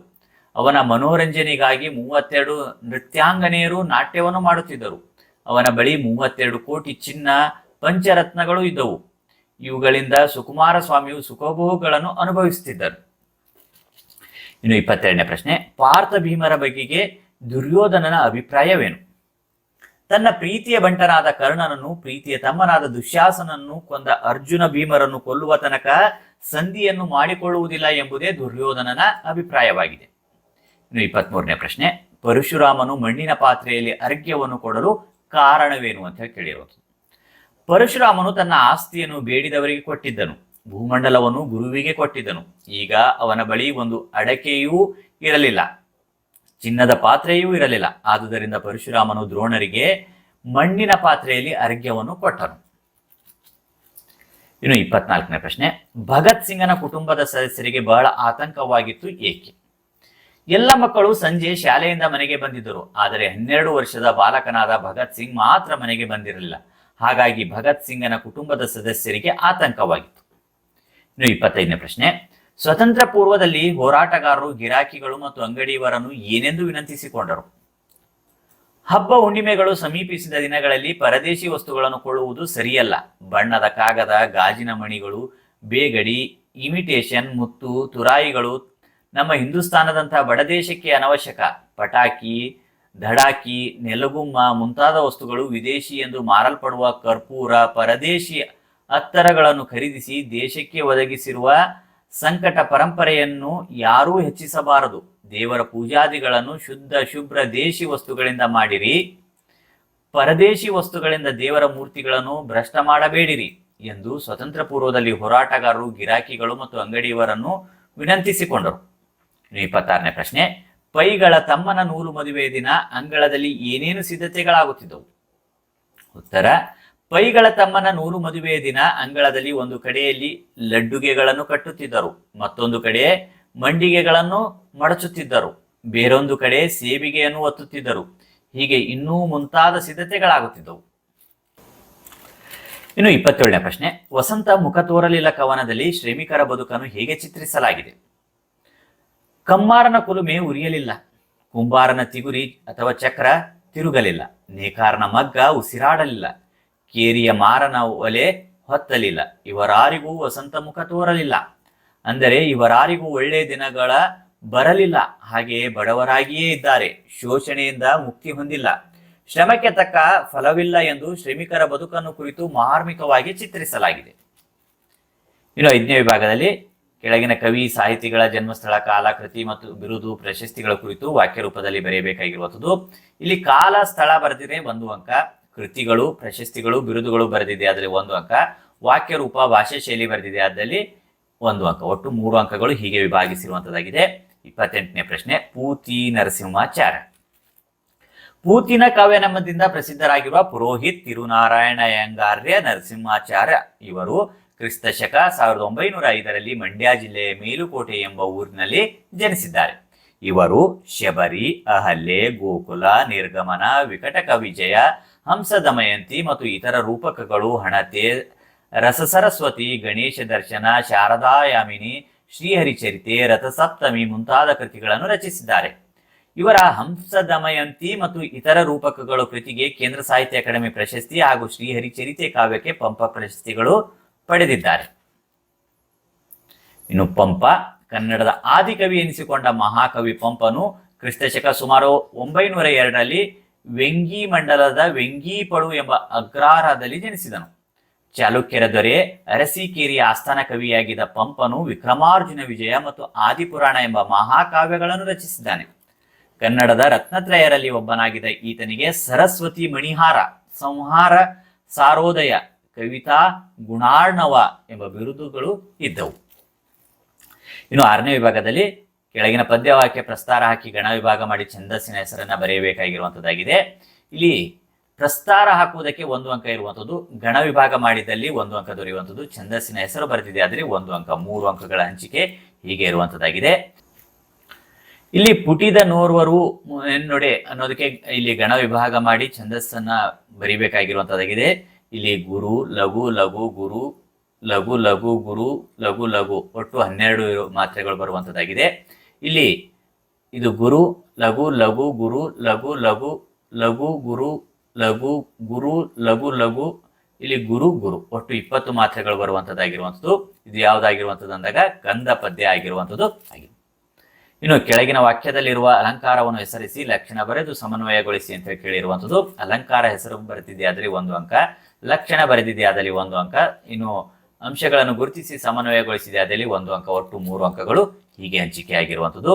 ಅವನ ಮನೋರಂಜನೆಗಾಗಿ 32 ನೃತ್ಯಾಂಗನೆಯರು ನಾಟ್ಯವನ್ನು ಮಾಡುತ್ತಿದ್ದರು. ಅವನ ಬಳಿ 32 ಕೋಟಿ ಚಿನ್ನ ಪಂಚರತ್ನಗಳು ಇದ್ದವು. ಇವುಗಳಿಂದ ಸುಕುಮಾರ ಸ್ವಾಮಿಯು ಸುಖಭೋಗಗಳನ್ನು ಅನುಭವಿಸುತ್ತಿದ್ದರು. ಇನ್ನು 22ನೇ ಪ್ರಶ್ನೆ, ಪಾರ್ಥ ಭೀಮರ ಬಗೆಗೆ ದುರ್ಯೋಧನನ ಅಭಿಪ್ರಾಯವೇನು? ತನ್ನ ಪ್ರೀತಿಯ ಬಂಟನಾದ ಕರ್ಣನನ್ನು ಪ್ರೀತಿಯ ತಮ್ಮನಾದ ದುಶ್ಯಾಸನನ್ನು ಕೊಂದ ಅರ್ಜುನ ಭೀಮರನ್ನು ಕೊಲ್ಲುವ ತನಕ ಸಂಧಿಯನ್ನು ಮಾಡಿಕೊಳ್ಳುವುದಿಲ್ಲ ಎಂಬುದೇ ದುರ್ಯೋಧನನ ಅಭಿಪ್ರಾಯವಾಗಿದೆ. ಇನ್ನು 23ನೇ ಪ್ರಶ್ನೆ, ಪರಶುರಾಮನು ಮಣ್ಣಿನ ಪಾತ್ರೆಯಲ್ಲಿ ಅರ್ಘ್ಯವನ್ನು ಕೊಡಲು ಕಾರಣವೇನು ಅಂತ ಹೇಳಿ ಕೇಳಿರೋದು. ಪರಶುರಾಮನು ತನ್ನ ಆಸ್ತಿಯನ್ನು ಬೇಡಿದವರಿಗೆ ಕೊಟ್ಟಿದ್ದನು. ಭೂಮಂಡಲವನ್ನು ಗುರುವಿಗೆ ಕೊಟ್ಟಿದ್ದನು. ಈಗ ಅವನ ಬಳಿ ಒಂದು ಅಡಕೆಯೂ ಇರಲಿಲ್ಲ, ಚಿನ್ನದ ಪಾತ್ರೆಯೂ ಇರಲಿಲ್ಲ. ಆದುದರಿಂದ ಪರಶುರಾಮನು ದ್ರೋಣರಿಗೆ ಮಣ್ಣಿನ ಪಾತ್ರೆಯಲ್ಲಿ ಅರ್ಘ್ಯವನ್ನು ಕೊಟ್ಟನು. ಇನ್ನು 24ನೇ ಪ್ರಶ್ನೆ, ಭಗತ್ ಸಿಂಗನ ಕುಟುಂಬದ ಸದಸ್ಯರಿಗೆ ಬಹಳ ಆತಂಕವಾಗಿತ್ತು, ಏಕೆ? ಎಲ್ಲ ಮಕ್ಕಳು ಸಂಜೆ ಶಾಲೆಯಿಂದ ಮನೆಗೆ ಬಂದಿದ್ದರು. ಆದರೆ 12 ವರ್ಷದ ಬಾಲಕನಾದ ಭಗತ್ ಸಿಂಗ್ ಮಾತ್ರ ಮನೆಗೆ ಬಂದಿರಲಿಲ್ಲ. ಹಾಗಾಗಿ ಭಗತ್ ಸಿಂಗನ ಕುಟುಂಬದ ಸದಸ್ಯರಿಗೆ ಆತಂಕವಾಗಿತ್ತು. ಇನ್ನು 25ನೇ ಪ್ರಶ್ನೆ, ಸ್ವತಂತ್ರ ಪೂರ್ವದಲ್ಲಿ ಹೋರಾಟಗಾರರು ಗಿರಾಕಿಗಳು ಮತ್ತು ಅಂಗಡಿಯವರನ್ನು ಏನೆಂದು ವಿನಂತಿಸಿಕೊಂಡರು? ಹಬ್ಬ ಹುಣ್ಣಿಮೆಗಳು ಸಮೀಪಿಸಿದ ದಿನಗಳಲ್ಲಿ ಪರದೇಶಿ ವಸ್ತುಗಳನ್ನು ಕೊಳ್ಳುವುದು ಸರಿಯಲ್ಲ. ಬಣ್ಣದ ಕಾಗದ, ಗಾಜಿನ ಮಣಿಗಳು, ಬೇಗಡಿ, ಇಮಿಟೇಷನ್, ಮುತ್ತು, ತುರಾಯಿಗಳು ನಮ್ಮ ಹಿಂದೂಸ್ತಾನದಂತಹ ಬಡದೇಶಕ್ಕೆ ಅನವಶ್ಯಕ. ಪಟಾಕಿ, ಧಡಾಕಿ, ನೆಲಗುಮ್ಮ ಮುಂತಾದ ವಸ್ತುಗಳು ವಿದೇಶಿ ಎಂದು ಮಾರಲ್ಪಡುವ ಕರ್ಪೂರ, ಪರದೇಶಿ ಅತ್ತರಗಳನ್ನು ಖರೀದಿಸಿ ದೇಶಕ್ಕೆ ಒದಗಿಸಿರುವ ಸಂಕಟ ಪರಂಪರೆಯನ್ನು ಯಾರೂ ಹೆಚ್ಚಿಸಬಾರದು. ದೇವರ ಪೂಜಾದಿಗಳನ್ನು ಶುದ್ಧ ಶುಭ್ರ ದೇಶಿ ವಸ್ತುಗಳಿಂದ ಮಾಡಿರಿ. ಪರದೇಶಿ ವಸ್ತುಗಳಿಂದ ದೇವರ ಮೂರ್ತಿಗಳನ್ನು ಭ್ರಷ್ಟ ಮಾಡಬೇಡಿರಿ ಎಂದು ಸ್ವತಂತ್ರ ಪೂರ್ವದಲ್ಲಿ ಹೋರಾಟಗಾರರು ಗಿರಾಕಿಗಳು ಮತ್ತು ಅಂಗಡಿಯವರನ್ನು ವಿನಂತಿಸಿಕೊಂಡರು. 26ನೇ ಪ್ರಶ್ನೆ, ಪೈಗಳ ತಮ್ಮನ ನೂಲು ಮದುವೆಯ ದಿನ ಅಂಗಳದಲ್ಲಿ ಏನೇನು ಸಿದ್ಧತೆಗಳಾಗುತ್ತಿದ್ದವು? ಉತ್ತರ, ಪೈಗಳ ತಮ್ಮನ ನೂಲು ಮದುವೆಯ ದಿನ ಅಂಗಳದಲ್ಲಿ ಒಂದು ಕಡೆಯಲ್ಲಿ ಲಡ್ಡುಗೆಗಳನ್ನು ಕಟ್ಟುತ್ತಿದ್ದರು, ಮತ್ತೊಂದು ಕಡೆ ಮಂಡಿಗೆಗಳನ್ನು ಮಡಚುತ್ತಿದ್ದರು, ಬೇರೊಂದು ಕಡೆ ಸೇಬಿಗೆಯನ್ನು ಒತ್ತುತ್ತಿದ್ದರು. ಹೀಗೆ ಇನ್ನೂ ಮುಂತಾದ ಸಿದ್ಧತೆಗಳಾಗುತ್ತಿದ್ದವು. ಇನ್ನು 27ನೇ ಪ್ರಶ್ನೆ, ವಸಂತ ಮುಖ ತೋರಲಿಲ್ಲ ಕವನದಲ್ಲಿ ಶ್ರಮಿಕರ ಬದುಕನ್ನು ಹೇಗೆ ಚಿತ್ರಿಸಲಾಗಿದೆ? ಕಮ್ಮಾರನ ಕುಲುಮೆ ಉರಿಯಲಿಲ್ಲ, ಕುಂಬಾರನ ತಿಗುರಿ ಅಥವಾ ಚಕ್ರ ತಿರುಗಲಿಲ್ಲ, ನೇಕಾರನ ಮಗ್ಗ ಉಸಿರಾಡಲಿಲ್ಲ, ಕೇರಿಯ ಮಾರನ ಒಲೆ ಹೊತ್ತಲಿಲ್ಲ, ಇವರಾರಿಗೂ ವಸಂತ ಮುಖ ತೋರಲಿಲ್ಲ. ಅಂದರೆ ಇವರಾರಿಗೂ ಒಳ್ಳೆಯ ದಿನಗಳ ಬರಲಿಲ್ಲ. ಹಾಗೆಯೇ ಬಡವರಾಗಿಯೇ ಇದ್ದಾರೆ, ಶೋಷಣೆಯಿಂದ ಮುಕ್ತಿ ಹೊಂದಿಲ್ಲ, ಶ್ರಮಕ್ಕೆ ತಕ್ಕ ಫಲವಿಲ್ಲ ಎಂದು ಶ್ರಮಿಕರ ಬದುಕನ್ನು ಕುರಿತು ಮಾರ್ಮಿಕವಾಗಿ ಚಿತ್ರಿಸಲಾಗಿದೆ. ಇನ್ನು 5ನೇ ವಿಭಾಗದಲ್ಲಿ ಕೆಳಗಿನ ಕವಿ ಸಾಹಿತಿಗಳ ಜನ್ಮಸ್ಥಳ, ಕಾಲ, ಕೃತಿ ಮತ್ತು ಬಿರುದು, ಪ್ರಶಸ್ತಿಗಳ ಕುರಿತು ವಾಕ್ಯ ರೂಪದಲ್ಲಿ ಬರೆಯಬೇಕಾಗಿರುವಂಥದ್ದು. ಇಲ್ಲಿ ಕಾಲ, ಸ್ಥಳ ಬರೆದಿದೆ 1 ಅಂಕ, ಕೃತಿಗಳು, ಪ್ರಶಸ್ತಿಗಳು, ಬಿರುದುಗಳು ಬರೆದಿದೆ ಅದರಲ್ಲಿ 1 ಅಂಕ, ವಾಕ್ಯ ರೂಪ, ಭಾಷೆ ಶೈಲಿ ಬರೆದಿದೆ ಅದರಲ್ಲಿ 1 ಅಂಕ. ಒಟ್ಟು 3 ಅಂಕಗಳು ಹೀಗೆ ವಿಭಾಗಿಸಿರುವಂತದ್ದಾಗಿದೆ. 28ನೇ ಪ್ರಶ್ನೆ, ಪೂತಿ ನರಸಿಂಹಾಚಾರ್ಯ. ಪೂತಿನ ಕಾವ್ಯನಾಮದಿಂದ ಪ್ರಸಿದ್ಧರಾಗಿರುವ ಪುರೋಹಿತ್ ತಿರುನಾರಾಯಣಯ್ಯಂಗಾರ್ಯ ನರಸಿಂಹಾಚಾರ್ಯ ಇವರು ಕ್ರಿಸ್ತ ಶಕ 1905ರಲ್ಲಿ ಮಂಡ್ಯ ಜಿಲ್ಲೆಯ ಮೇಲುಕೋಟೆ ಎಂಬ ಊರಿನಲ್ಲಿ ಜನಿಸಿದ್ದಾರೆ. ಇವರು ಶಬರಿ, ಅಹಲ್ಯೆ, ಗೋಕುಲ, ನಿರ್ಗಮನ, ವಿಕಟಕ ವಿಜಯ, ಹಂಸ ದಮಯಂತಿ ಮತ್ತು ಇತರ ರೂಪಕಗಳು ಹಣತೆ, ರಸಸರಸ್ವತಿ, ಗಣೇಶ ದರ್ಶನ, ಶಾರದಾಯಾಮಿನಿ, ಶ್ರೀಹರಿಚರಿತೆ, ರಥಸಪ್ತಮಿ ಮುಂತಾದ ಕೃತಿಗಳನ್ನು ರಚಿಸಿದ್ದಾರೆ. ಇವರ ಹಂಸ ದಮಯಂತಿ ಮತ್ತು ಇತರ ರೂಪಕಗಳು ಕೃತಿಗೆ ಕೇಂದ್ರ ಸಾಹಿತ್ಯ ಅಕಾಡೆಮಿ ಪ್ರಶಸ್ತಿ ಹಾಗೂ ಶ್ರೀಹರಿಚರಿತೆ ಕಾವ್ಯಕ್ಕೆ ಪಂಪ ಪ್ರಶಸ್ತಿಗಳು ಪಡೆದಿದ್ದಾರೆ. ಇನ್ನು ಪಂಪ ಕನ್ನಡದ ಆದಿಕವಿ ಎನಿಸಿಕೊಂಡ ಮಹಾಕವಿ ಪಂಪನು ಕ್ರಿಸ್ತಶಕ ಸುಮಾರು 902ರಲ್ಲಿ ವೆಂಗಿ ಮಂಡಲದ ವೆಂಗಿಪಡು ಎಂಬ ಅಗ್ರಹಾರದಲ್ಲಿ ಜನಿಸಿದನು. ಚಾಲುಕ್ಯರ ದೊರೆ ಅರಸೀಕೇರಿಯ ಆಸ್ಥಾನ ಕವಿಯಾಗಿದ್ದ ಪಂಪನು ವಿಕ್ರಮಾರ್ಜುನ ವಿಜಯ ಮತ್ತು ಆದಿಪುರಾಣ ಎಂಬ ಮಹಾಕಾವ್ಯಗಳನ್ನು ರಚಿಸಿದ್ದಾನೆ. ಕನ್ನಡದ ರತ್ನತ್ರಯರಲ್ಲಿ ಒಬ್ಬನಾಗಿದ್ದ ಈತನಿಗೆ ಸರಸ್ವತಿ ಮಣಿಹಾರ, ಸಂಹಾರ, ಸಾರೋದಯ, ಕವಿತಾ ಗುಣಾರ್ಣವ ಎಂಬ ಬಿರುದುಗಳು ಇದ್ದವು. ಇನ್ನು 6ನೇ ವಿಭಾಗದಲ್ಲಿ ಕೆಳಗಿನ ಪದ್ಯವಾಕ್ಯ ಪ್ರಸ್ತಾರ ಹಾಕಿ ಗಣ ವಿಭಾಗ ಮಾಡಿ ಛಂದಸ್ಸಿನ ಹೆಸರನ್ನ ಬರೆಯಬೇಕಾಗಿರುವಂತದ್ದಾಗಿದೆ. ಇಲ್ಲಿ ಪ್ರಸ್ತಾರ ಹಾಕುವುದಕ್ಕೆ 1 ಅಂಕ ಇರುವಂಥದ್ದು, ಗಣ ವಿಭಾಗ ಮಾಡಿದಲ್ಲಿ 1 ಅಂಕ ದೊರೆಯುವಂಥದ್ದು, ಛಂದಸ್ಸಿನ ಹೆಸರು ಬರೆದಿದೆ ಆದರೆ 1 ಅಂಕ, 3 ಅಂಕಗಳ ಹಂಚಿಕೆ ಹೀಗೆ ಇರುವಂತದ್ದಾಗಿದೆ. ಇಲ್ಲಿ ಪುಟಿದ ನೋರ್ವರು ಎನ್ನೊಡೆ ಅನ್ನೋದಕ್ಕೆ ಇಲ್ಲಿ ಗಣ ವಿಭಾಗ ಮಾಡಿ ಛಂದಸ್ಸನ್ನ ಬರಿಬೇಕಾಗಿರುವಂತದ್ದಾಗಿದೆ. ಇಲ್ಲಿ ಗುರು, ಲಘು, ಲಘು, ಗುರು, ಲಘು, ಲಘು, ಗುರು, ಲಘು, ಲಘು ಒಟ್ಟು 12 ಮಾತ್ರೆಗಳು ಬರುವಂತದ್ದಾಗಿದೆ. ಇಲ್ಲಿ ಇದು ಗುರು, ಲಘು, ಲಘು, ಗುರು, ಲಘು, ಲಘು, ಲಘು, ಗುರು, ಲಘು, ಗುರು, ಲಘು, ಲಘು, ಇಲ್ಲಿ ಗುರು, ಗುರು ಒಟ್ಟು 20 ಮಾತ್ರೆಗಳು ಬರುವಂತದ್ದಾಗಿರುವಂಥದ್ದು. ಇದು ಯಾವುದಾಗಿರುವಂಥದ್ದು ಅಂದಾಗ ಗಂಧ ಪದ್ಯ ಆಗಿರುವಂಥದ್ದು ಆಗಿದೆ. ಇನ್ನು ಕೆಳಗಿನ ವಾಕ್ಯದಲ್ಲಿರುವ ಅಲಂಕಾರವನ್ನು ಹೆಸರಿಸಿ ಲಕ್ಷಣ ಬರೆದು ಸಮನ್ವಯಗೊಳಿಸಿ ಅಂತ ಕೇಳಿರುವಂಥದ್ದು. ಅಲಂಕಾರ ಹೆಸರು ಬರೆದಿದೆ ಆದರೆ 1 ಅಂಕ, ಲಕ್ಷಣ ಬರೆದಿದೆ ಆದಲ್ಲಿ 1 ಅಂಕ, ಇನ್ನು ಅಂಶಗಳನ್ನು ಗುರುತಿಸಿ ಸಮನ್ವಯಗೊಳಿಸಿದೆ ಆದಲ್ಲಿ 1 ಅಂಕ, ಒಟ್ಟು 3 ಅಂಕಗಳು ಹೀಗೆ ಹಂಚಿಕೆ ಆಗಿರುವಂಥದ್ದು.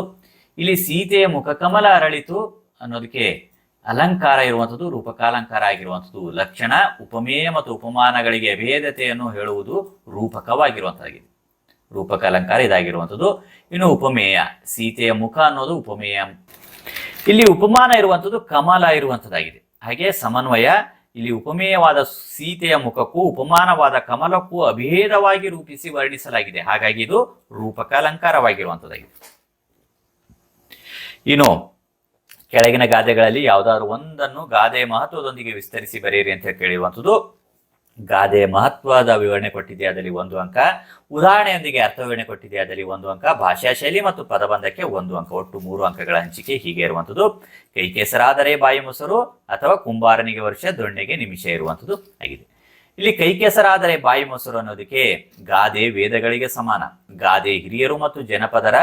ಇಲ್ಲಿ ಸೀತೆಯ ಮುಖಕಮಲ ಅರಳಿತು ಅನ್ನೋದಕ್ಕೆ ಅಲಂಕಾರ ಇರುವಂಥದ್ದು ರೂಪಕಾಲಂಕಾರ ಆಗಿರುವಂಥದ್ದು. ಲಕ್ಷಣ ಉಪಮೇಯ ಮತ್ತು ಉಪಮಾನಗಳಿಗೆ ಅಭೇದತೆಯನ್ನು ಹೇಳುವುದು ರೂಪಕವಾಗಿರುವಂಥದ್ದಾಗಿದೆ. ರೂಪಕ ಅಲಂಕಾರ ಇದಾಗಿರುವಂಥದ್ದು. ಇನ್ನು ಉಪಮೇಯ ಸೀತೆಯ ಮುಖ ಅನ್ನೋದು ಉಪಮೇಯ. ಇಲ್ಲಿ ಉಪಮಾನ ಇರುವಂಥದ್ದು ಕಮಲ ಇರುವಂಥದ್ದಾಗಿದೆ. ಹಾಗೆ ಸಮನ್ವಯ ಇಲ್ಲಿ ಉಪಮೇಯವಾದ ಸೀತೆಯ ಮುಖಕ್ಕೂ ಉಪಮಾನವಾದ ಕಮಲಕ್ಕೂ ಅಭೇದವಾಗಿ ರೂಪಿಸಿ ವರ್ಣಿಸಲಾಗಿದೆ. ಹಾಗಾಗಿ ಇದು ರೂಪಕ ಅಲಂಕಾರವಾಗಿರುವಂಥದ್ದಾಗಿದೆ. ಇನ್ನು ಕೆಳಗಿನ ಗಾದೆಗಳಲ್ಲಿ ಯಾವುದಾದ್ರು ಒಂದನ್ನು ಗಾದೆಯ ಮಹತ್ವದೊಂದಿಗೆ ವಿಸ್ತರಿಸಿ ಬರೆಯಿರಿ ಅಂತ ಕೇಳಿರುವಂಥದ್ದು. ಗಾದೆಯ ಮಹತ್ವದ ವಿವರಣೆ ಕೊಟ್ಟಿದೆ ಅದರಲ್ಲಿ 1 ಅಂಕ, ಉದಾಹರಣೆಯೊಂದಿಗೆ ಅರ್ಥ ವಿವರಣೆ ಕೊಟ್ಟಿದೆ ಅದರಲ್ಲಿ 1 ಅಂಕ, ಭಾಷಾ ಶೈಲಿ ಮತ್ತು ಪದಬಂಧಕ್ಕೆ 1 ಅಂಕ, ಒಟ್ಟು 3 ಅಂಕಗಳ ಹಂಚಿಕೆ ಹೀಗೆ ಇರುವಂಥದ್ದು. ಕೈ ಕೆಸರಾದರೆ ಬಾಯಿ ಮೊಸರು ಅಥವಾ ಕುಂಬಾರನಿಗೆ ವರ್ಷ ದೊಣ್ಣೆಗೆ ನಿಮಿಷ ಇರುವಂಥದ್ದು ಆಗಿದೆ. ಇಲ್ಲಿ ಕೈ ಕೆಸರಾದರೆ ಬಾಯಿ ಮೊಸರು ಅನ್ನೋದಕ್ಕೆ ಗಾದೆ ವೇದಗಳಿಗೆ ಸಮಾನ. ಗಾದೆ ಹಿರಿಯರು ಮತ್ತು ಜನಪದರ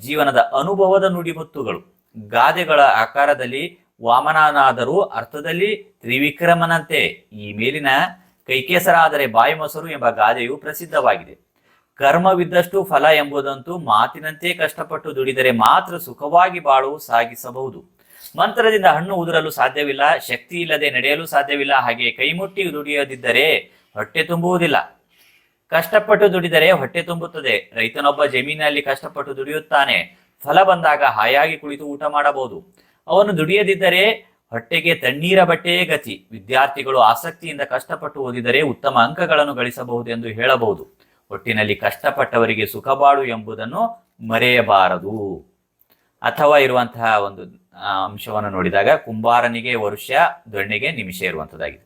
ಜೀವನದ ಅನುಭವದ ನುಡಿಮುತ್ತುಗಳು. ಗಾದೆಗಳ ಆಕಾರದಲ್ಲಿ ವಾಮನನಾದರೂ ಅರ್ಥದಲ್ಲಿ ತ್ರಿವಿಕ್ರಮನಂತೆ. ಈ ಮೇಲಿನ ಕೈಕೆಸರಾದರೆ ಬಾಯಿ ಮೊಸರು ಎಂಬ ಗಾದೆಯು ಪ್ರಸಿದ್ಧವಾಗಿದೆ. ಕರ್ಮವಿದ್ದಷ್ಟು ಫಲ ಎಂಬುದಂತೂ ಮಾತಿನಂತೆ ಕಷ್ಟಪಟ್ಟು ದುಡಿದರೆ ಮಾತ್ರ ಸುಖವಾಗಿ ಬಾಳು ಸಾಗಿಸಬಹುದು. ಮಂತ್ರದಿಂದ ಹಣ್ಣು ಉದುರಲು ಸಾಧ್ಯವಿಲ್ಲ, ಶಕ್ತಿ ಇಲ್ಲದೆ ನಡೆಯಲು ಸಾಧ್ಯವಿಲ್ಲ. ಹಾಗೆ ಕೈಮುಟ್ಟಿ ದುಡಿಯದಿದ್ದರೆ ಹೊಟ್ಟೆ ತುಂಬುವುದಿಲ್ಲ. ಕಷ್ಟಪಟ್ಟು ದುಡಿದರೆ ಹೊಟ್ಟೆ ತುಂಬುತ್ತದೆ. ರೈತನೊಬ್ಬ ಜಮೀನಲ್ಲಿ ಕಷ್ಟಪಟ್ಟು ದುಡಿಯುತ್ತಾನೆ. ಫಲ ಬಂದಾಗ ಹಾಯಾಗಿ ಕುಳಿತು ಊಟ ಮಾಡಬಹುದು. ಅವನು ದುಡಿಯದಿದ್ದರೆ ಹೊಟ್ಟೆಗೆ ತಣ್ಣೀರ ಬಟ್ಟೆಯೇ ಗತಿ. ವಿದ್ಯಾರ್ಥಿಗಳು ಆಸಕ್ತಿಯಿಂದ ಕಷ್ಟಪಟ್ಟು ಓದಿದರೆ ಉತ್ತಮ ಅಂಕಗಳನ್ನು ಗಳಿಸಬಹುದು ಎಂದು ಹೇಳಬಹುದು. ಒಟ್ಟಿನಲ್ಲಿ ಕಷ್ಟಪಟ್ಟವರಿಗೆ ಸುಖಬಾಳು ಎಂಬುದನ್ನು ಮರೆಯಬಾರದು. ಅಥವಾ ಇರುವಂತಹ ಒಂದು ಅಂಶವನ್ನು ನೋಡಿದಾಗ ಕುಂಬಾರನಿಗೆ ವರುಷ, ದೊಣ್ಣೆಗೆ ನಿಮಿಷ ಇರುವಂತದ್ದಾಗಿದೆ.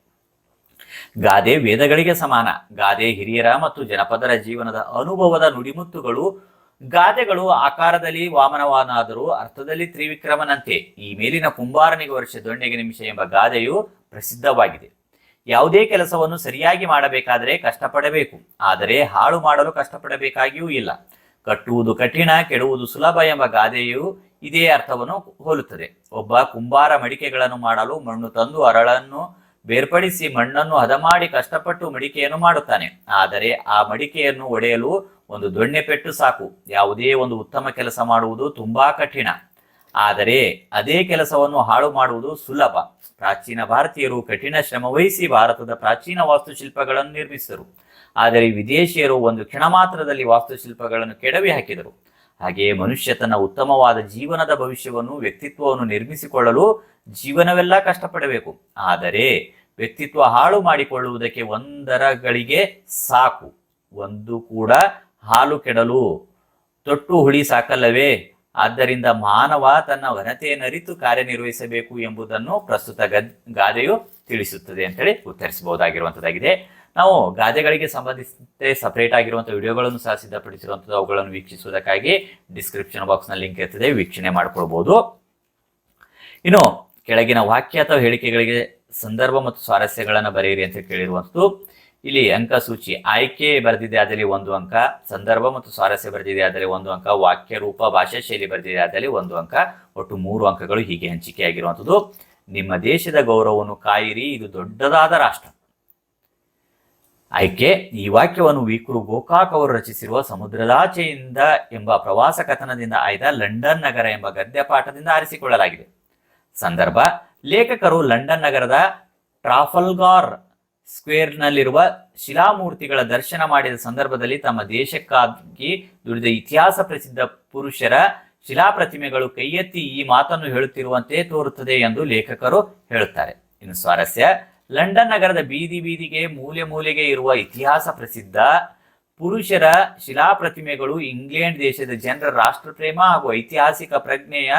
ಗಾದೆ ವೇದಗಳಿಗೆ ಸಮಾನ. ಗಾದೆ ಹಿರಿಯರ ಮತ್ತು ಜನಪದರ ಜೀವನದ ಅನುಭವದ ನುಡಿಮುತ್ತುಗಳು. ಗಾದೆಗಳು ಆಕಾರದಲ್ಲಿ ವಾಮನವಾನಾದರೂ ಅರ್ಥದಲ್ಲಿ ತ್ರಿವಿಕ್ರಮನಂತೆ. ಈ ಮೇಲಿನ ಕುಂಬಾರನಿಗೆ ವರ್ಷ, ದೊಣ್ಣೆಗೆ ನಿಮಿಷ ಎಂಬ ಗಾದೆಯು ಪ್ರಸಿದ್ಧವಾಗಿದೆ. ಯಾವುದೇ ಕೆಲಸವನ್ನು ಸರಿಯಾಗಿ ಮಾಡಬೇಕಾದರೆ ಕಷ್ಟಪಡಬೇಕು, ಆದರೆ ಹಾಳು ಮಾಡಲು ಕಷ್ಟಪಡಬೇಕಾಗಿಯೂ ಇಲ್ಲ. ಕಟ್ಟುವುದು ಕಠಿಣ, ಕೆಡುವುದು ಸುಲಭ ಎಂಬ ಗಾದೆಯು ಇದೇ ಅರ್ಥವನ್ನು ಹೋಲುತ್ತದೆ. ಒಬ್ಬ ಕುಂಬಾರ ಮಡಿಕೆಗಳನ್ನು ಮಾಡಲು ಮಣ್ಣು ತಂದು ಅರಳನ್ನು ಬೇರ್ಪಡಿಸಿ ಮಣ್ಣನ್ನು ಹದ ಮಾಡಿ ಕಷ್ಟಪಟ್ಟು ಮಡಿಕೆಯನ್ನು ಮಾಡುತ್ತಾನೆ. ಆದರೆ ಆ ಮಡಿಕೆಯನ್ನು ಒಡೆಯಲು ಒಂದು ದೊಣ್ಣೆ ಪೆಟ್ಟು ಸಾಕು. ಯಾವುದೇ ಒಂದು ಉತ್ತಮ ಕೆಲಸ ಮಾಡುವುದು ತುಂಬಾ ಕಠಿಣ, ಆದರೆ ಅದೇ ಕೆಲಸವನ್ನು ಹಾಳು ಮಾಡುವುದು ಸುಲಭ. ಪ್ರಾಚೀನ ಭಾರತೀಯರು ಕಠಿಣ ಶ್ರಮವಹಿಸಿ ಭಾರತದ ಪ್ರಾಚೀನ ವಾಸ್ತುಶಿಲ್ಪಗಳನ್ನು ನಿರ್ಮಿಸಿದರು. ಆದರೆ ವಿದೇಶಿಯರು ಒಂದು ಕ್ಷಣ ಮಾತ್ರದಲ್ಲಿ ವಾಸ್ತುಶಿಲ್ಪಗಳನ್ನು ಕೆಡವಿ ಹಾಕಿದರು. ಹಾಗೆಯೇ ಮನುಷ್ಯ ತನ್ನ ಉತ್ತಮವಾದ ಜೀವನದ ಭವಿಷ್ಯವನ್ನು, ವ್ಯಕ್ತಿತ್ವವನ್ನು ನಿರ್ಮಿಸಿಕೊಳ್ಳಲು ಜೀವನವೆಲ್ಲ ಕಷ್ಟಪಡಬೇಕು. ಆದರೆ ವ್ಯಕ್ತಿತ್ವ ಹಾಳು ಮಾಡಿಕೊಳ್ಳುವುದಕ್ಕೆ ಒಂದರಗಳಿಗೆ ಸಾಕು. ಒಂದು ಕೂಡ ಹಾಲು ಕೆಡಲು ತೊಟ್ಟು ಹುಳಿ ಸಾಕಲ್ಲವೇ, ಆದ್ದರಿಂದ ಮಾನವ ತನ್ನ ಘನತೆಯನ್ನರಿತು ಕಾರ್ಯನಿರ್ವಹಿಸಬೇಕು ಎಂಬುದನ್ನು ಪ್ರಸ್ತುತ ಗಾದೆಯು ತಿಳಿಸುತ್ತದೆ ಅಂತೇಳಿ ಉತ್ತರಿಸಬಹುದಾಗಿರುವಂತದ್ದಾಗಿದೆ. ನಾವು ಗಾದೆಗಳಿಗೆ ಸಂಬಂಧಿಸಿದಂತೆ ಸಪರೇಟ್ ಆಗಿರುವಂತಹ ವಿಡಿಯೋಗಳನ್ನು ಸಹ ಸಿದ್ಧಪಡಿಸಿರುವಂಥದ್ದು, ಅವುಗಳನ್ನು ವೀಕ್ಷಿಸುವುದಕ್ಕಾಗಿ ಡಿಸ್ಕ್ರಿಪ್ಷನ್ ಬಾಕ್ಸ್ ನಲ್ಲಿ ಲಿಂಕ್ ಇರ್ತದೆ, ವೀಕ್ಷಣೆ ಮಾಡ್ಕೊಳ್ಬಹುದು. ಇನ್ನು ಕೆಳಗಿನ ವಾಕ್ಯ ಅಥವಾ ಹೇಳಿಕೆಗಳಿಗೆ ಸಂದರ್ಭ ಮತ್ತು ಸ್ವಾರಸ್ಯಗಳನ್ನು ಬರೆಯಿರಿ ಅಂತ ಕೇಳಿರುವಂಥದ್ದು. ಇಲ್ಲಿ ಅಂಕ ಸೂಚಿ ಆಯ್ಕೆ ಬರೆದಿದೆ ಆದಲ್ಲಿ 1 ಅಂಕ, ಸಂದರ್ಭ ಮತ್ತು ಸ್ವಾರಸ್ಯ ಬರೆದಿದೆ ಆದಲ್ಲಿ 1 ಅಂಕ, ವಾಕ್ಯ ರೂಪ ಭಾಷಾ ಶೈಲಿ ಬರೆದಿದೆ ಆದಲ್ಲಿ 1 ಅಂಕ, ಒಟ್ಟು 3 ಅಂಕಗಳು ಹೀಗೆ ಹಂಚಿಕೆಯಾಗಿರುವಂಥದ್ದು. ನಿಮ್ಮ ದೇಶದ ಗೌರವವನ್ನು ಕಾಯಿರಿ, ಇದು ದೊಡ್ಡದಾದ ರಾಷ್ಟ್ರ. ಆಯ್ಕೆ ಈ ವಾಕ್ಯವನ್ನು ವಿಕ್ರು ಗೋಕಾಕ್ ಅವರು ರಚಿಸಿರುವ ಸಮುದ್ರದಾಚೆಯಿಂದ ಎಂಬ ಪ್ರವಾಸ ಕಥನದಿಂದ ಆಯ್ದ ಲಂಡನ್ ನಗರ ಎಂಬ ಗದ್ಯ ಪಾಠದಿಂದ ಆರಿಸಿಕೊಳ್ಳಲಾಗಿದೆ. ಸಂದರ್ಭ ಲೇಖಕರು ಲಂಡನ್ ನಗರದ ಟ್ರಾಫಲ್ಗಾರ್ ಸ್ಕ್ವೇರ್ನಲ್ಲಿರುವ ಶಿಲಾಮೂರ್ತಿಗಳ ದರ್ಶನ ಮಾಡಿದ ಸಂದರ್ಭದಲ್ಲಿ ತಮ್ಮ ದೇಶಕ್ಕಾಗಿ ದುಡಿದ ಇತಿಹಾಸ ಪ್ರಸಿದ್ಧ ಪುರುಷರ ಶಿಲಾಪ್ರತಿಮೆಗಳು ಕೈ ಎತ್ತಿ ಈ ಮಾತನ್ನು ಹೇಳುತ್ತಿರುವಂತೆ ತೋರುತ್ತದೆ ಎಂದು ಲೇಖಕರು ಹೇಳುತ್ತಾರೆ. ಇನ್ನು ಸ್ವಾರಸ್ಯ ಲಂಡನ್ ನಗರದ ಬೀದಿ ಬೀದಿಗೆ ಮೂಲೆ ಮೂಲೆಗೆ ಇರುವ ಇತಿಹಾಸ ಪ್ರಸಿದ್ಧ ಪುರುಷರ ಶಿಲಾಪ್ರತಿಮೆಗಳು ಇಂಗ್ಲೆಂಡ್ ದೇಶದ ಜನರ ರಾಷ್ಟ್ರಪ್ರೇಮ ಹಾಗೂ ಐತಿಹಾಸಿಕ ಪ್ರಜ್ಞೆಯ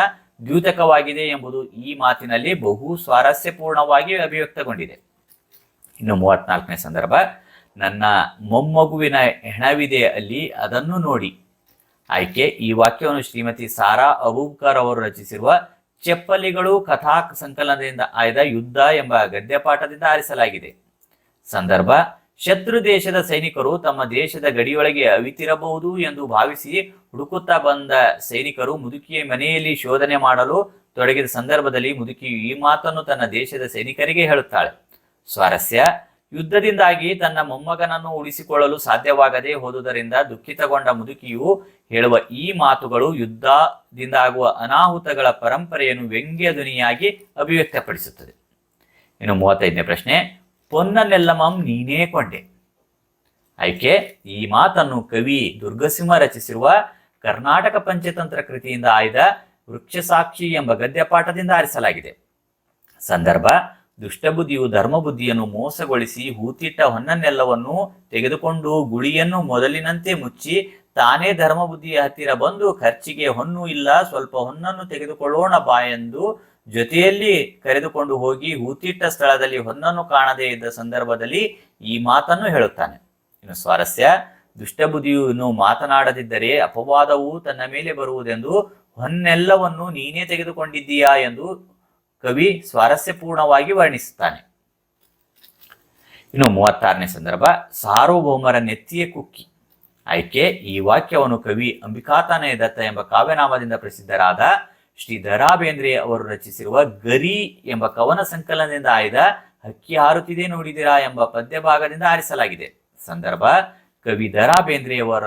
ದ್ಯೂತಕವಾಗಿದೆ ಎಂಬುದು ಈ ಮಾತಿನಲ್ಲಿ ಬಹು ಸ್ವಾರಸ್ಯಪೂರ್ಣವಾಗಿ ಅಭಿವ್ಯಕ್ತಗೊಂಡಿದೆ. ಇನ್ನು 34ನೇ ಸಂದರ್ಭ ನನ್ನ ಮೊಮ್ಮಗುವಿನ ಹೆಣವಿದೆ ಅಲ್ಲಿ, ಅದನ್ನು ನೋಡಿ. ಆಯ್ಕೆ ಈ ವಾಕ್ಯವನ್ನು ಶ್ರೀಮತಿ ಸಾರಾ ಅಬೂಬ್ಕರ್ ಅವರು ರಚಿಸಿರುವ ಚೆಪ್ಪಲಿಗಳು ಕಥಾ ಸಂಕಲನದಿಂದ ಆಯ್ದ ಯುದ್ಧ ಎಂಬ ಗದ್ಯಪಾಠದಿಂದ ಆರಿಸಲಾಗಿದೆ. ಸಂದರ್ಭ ಶತ್ರು ದೇಶದ ಸೈನಿಕರು ತಮ್ಮ ದೇಶದ ಗಡಿಯೊಳಗೆ ಅವಿತಿರಬಹುದು ಎಂದು ಭಾವಿಸಿ ಹುಡುಕುತ್ತಾ ಬಂದ ಸೈನಿಕರು ಮುದುಕಿಯ ಮನೆಯಲ್ಲಿ ಶೋಧನೆ ಮಾಡಲು ತೊಡಗಿದ ಸಂದರ್ಭದಲ್ಲಿ ಮುದುಕಿಯು ಈ ಮಾತನ್ನು ತನ್ನ ದೇಶದ ಸೈನಿಕರಿಗೆ ಹೇಳುತ್ತಾಳೆ. ಸ್ವಾರಸ್ಯ ಯುದ್ಧದಿಂದಾಗಿ ತನ್ನ ಮೊಮ್ಮಗನನ್ನು ಉಳಿಸಿಕೊಳ್ಳಲು ಸಾಧ್ಯವಾಗದೆ ಹೋದುದರಿಂದ ದುಃಖಿತಗೊಂಡ ಮುದುಕಿಯು ಹೇಳುವ ಈ ಮಾತುಗಳು ಯುದ್ಧದಿಂದಾಗುವ ಅನಾಹುತಗಳ ಪರಂಪರೆಯನ್ನು ವ್ಯಂಗ್ಯ ಧ್ವನಿಯಾಗಿ ಅಭಿವ್ಯಕ್ತಪಡಿಸುತ್ತದೆ. ಇನ್ನು 35ನೇ ಪ್ರಶ್ನೆ ಪೊನ್ನನೆಲ್ಲಮಂ ನೀನೇ ಕೊಂಡೆ. ಆಯ್ಕೆ ಈ ಮಾತನ್ನು ಕವಿ ದುರ್ಗಸಿಂಹ ರಚಿಸಿರುವ ಕರ್ನಾಟಕ ಪಂಚತಂತ್ರ ಕೃತಿಯಿಂದ ಆಯ್ದ ವೃಕ್ಷಸಾಕ್ಷಿ ಎಂಬ ಗದ್ಯಪಾಠದಿಂದ ಆರಿಸಲಾಗಿದೆ. ಸಂದರ್ಭ ದುಷ್ಟಬುದ್ಧಿಯು ಧರ್ಮಬುದ್ಧಿಯನ್ನು ಮೋಸಗೊಳಿಸಿ ಹೂತಿಟ್ಟ ಹೊನ್ನನ್ನೆಲ್ಲವನ್ನು ತೆಗೆದುಕೊಂಡು ಗುಳಿಯನ್ನು ಮೊದಲಿನಂತೆ ಮುಚ್ಚಿ ತಾನೇ ಧರ್ಮಬುದ್ಧಿಯ ಹತ್ತಿರ ಬಂದು ಖರ್ಚಿಗೆ ಹೊನ್ನು ಇಲ್ಲ, ಸ್ವಲ್ಪ ಹೊನ್ನನ್ನು ತೆಗೆದುಕೊಳ್ಳೋಣ ಬಾ ಎಂದು ಜೊತೆಯಲ್ಲಿ ಕರೆದುಕೊಂಡು ಹೋಗಿ ಹೂತಿಟ್ಟ ಸ್ಥಳದಲ್ಲಿ ಹೊನ್ನನ್ನು ಕಾಣದೇ ಇದ್ದ ಸಂದರ್ಭದಲ್ಲಿ ಈ ಮಾತನ್ನು ಹೇಳುತ್ತಾನೆ. ಇನ್ನು ಸ್ವಾರಸ್ಯ ದುಷ್ಟಬುದ್ಧಿಯು ಇನ್ನು ಮಾತನಾಡದಿದ್ದರೆ ಅಪವಾದವು ತನ್ನ ಮೇಲೆ ಬರುವುದೆಂದು ಹೊನ್ನೆಲ್ಲವನ್ನು ನೀನೇ ತೆಗೆದುಕೊಂಡಿದ್ದೀಯಾ ಎಂದು ಕವಿ ಸ್ವಾರಸ್ಯಪೂರ್ಣವಾಗಿ ವರ್ಣಿಸುತ್ತಾನೆ. ಇನ್ನು 36ನೇ ಸಂದರ್ಭ ಸಾರ್ವಭೌಮರ ನೆತ್ತಿಯ ಕುಕ್ಕಿ. ಆಯ್ಕೆ ಈ ವಾಕ್ಯವನ್ನು ಕವಿ ಅಂಬಿಕಾತನಯ ದತ್ತ ಎಂಬ ಕಾವ್ಯನಾಮದಿಂದ ಪ್ರಸಿದ್ಧರಾದ ಶ್ರೀ ದ.ರಾ. ಬೇಂದ್ರೆ ಅವರು ರಚಿಸಿರುವ ಗರಿ ಎಂಬ ಕವನ ಸಂಕಲನದಿಂದ ಆಯ್ದ ಹಕ್ಕಿ ಹಾರುತ್ತಿದೆ ನೋಡಿದಿರಾ ಎಂಬ ಪದ್ಯ ಭಾಗದಿಂದ ಆರಿಸಲಾಗಿದೆ. ಸಂದರ್ಭ ಕವಿ ದ.ರಾ. ಬೇಂದ್ರೆಯವರ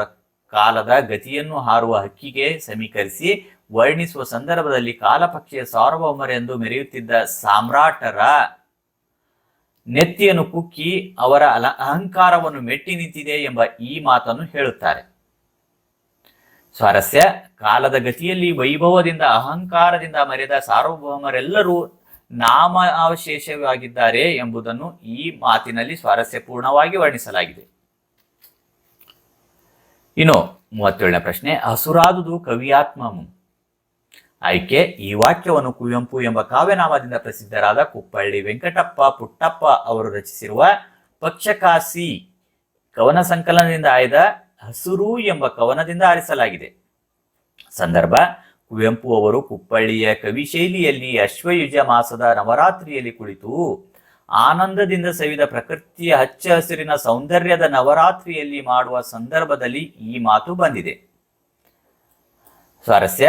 ಕಾಲದ ಗತಿಯನ್ನು ಹಾರುವ ಹಕ್ಕಿಗೆ ಸಮೀಕರಿಸಿ ವರ್ಣಿಸುವ ಸಂದರ್ಭದಲ್ಲಿ ಕಾಲಪಕ್ಷಿಯ ಸಾರ್ವಭೌಮರೆಂದು ಮೆರೆಯುತ್ತಿದ್ದ ಸಾಮ್ರಾಟರ ನೆತ್ತಿಯನ್ನು ಕುಕ್ಕಿ ಅವರ ಅಹಂಕಾರವನ್ನು ಮೆಟ್ಟಿ ನಿಂತಿದೆ ಎಂಬ ಈ ಮಾತನ್ನು ಹೇಳುತ್ತಾರೆ. ಸ್ವಾರಸ್ಯ ಕಾಲದ ಗತಿಯಲ್ಲಿ ವೈಭವದಿಂದ ಅಹಂಕಾರದಿಂದ ಮೆರೆದ ಸಾರ್ವಭೌಮರೆಲ್ಲರೂ ನಾಮಾವಶೇಷವಾಗಿದ್ದಾರೆ ಎಂಬುದನ್ನು ಈ ಮಾತಿನಲ್ಲಿ ಸ್ವಾರಸ್ಯಪೂರ್ಣವಾಗಿ ವರ್ಣಿಸಲಾಗಿದೆ. ಇನ್ನು 37ನೇ ಪ್ರಶ್ನೆ ಹಸುರಾದುದು ಕವಿಯಾತ್ಮಮು. ಆಯ್ಕೆ ಈ ವಾಕ್ಯವನ್ನು ಕುವೆಂಪು ಎಂಬ ಕಾವ್ಯನಾಮದಿಂದ ಪ್ರಸಿದ್ಧರಾದ ಕುಪ್ಪಳ್ಳಿ ವೆಂಕಟಪ್ಪ ಪುಟ್ಟಪ್ಪ ಅವರು ರಚಿಸಿರುವ ಪಕ್ಷಕಾಸಿ ಕವನ ಸಂಕಲನದಿಂದ ಆಯ್ದ ಹಸುರು ಎಂಬ ಕವನದಿಂದ ಆರಿಸಲಾಗಿದೆ. ಸಂದರ್ಭ ಕುವೆಂಪು ಅವರು ಕುಪ್ಪಳ್ಳಿಯ ಕವಿ ಶೈಲಿಯಲ್ಲಿ ಅಶ್ವಯುಜ ಮಾಸದ ನವರಾತ್ರಿಯಲ್ಲಿ ಕುಳಿತು ಆನಂದದಿಂದ ಸವಿದ ಪ್ರಕೃತಿಯ ಹಚ್ಚ ಹಸಿರಿನ ಸೌಂದರ್ಯದ ನವರಾತ್ರಿಯಲ್ಲಿ ಮಾಡುವ ಸಂದರ್ಭದಲ್ಲಿ ಈ ಮಾತು ಬಂದಿದೆ. ಸ್ವಾರಸ್ಯ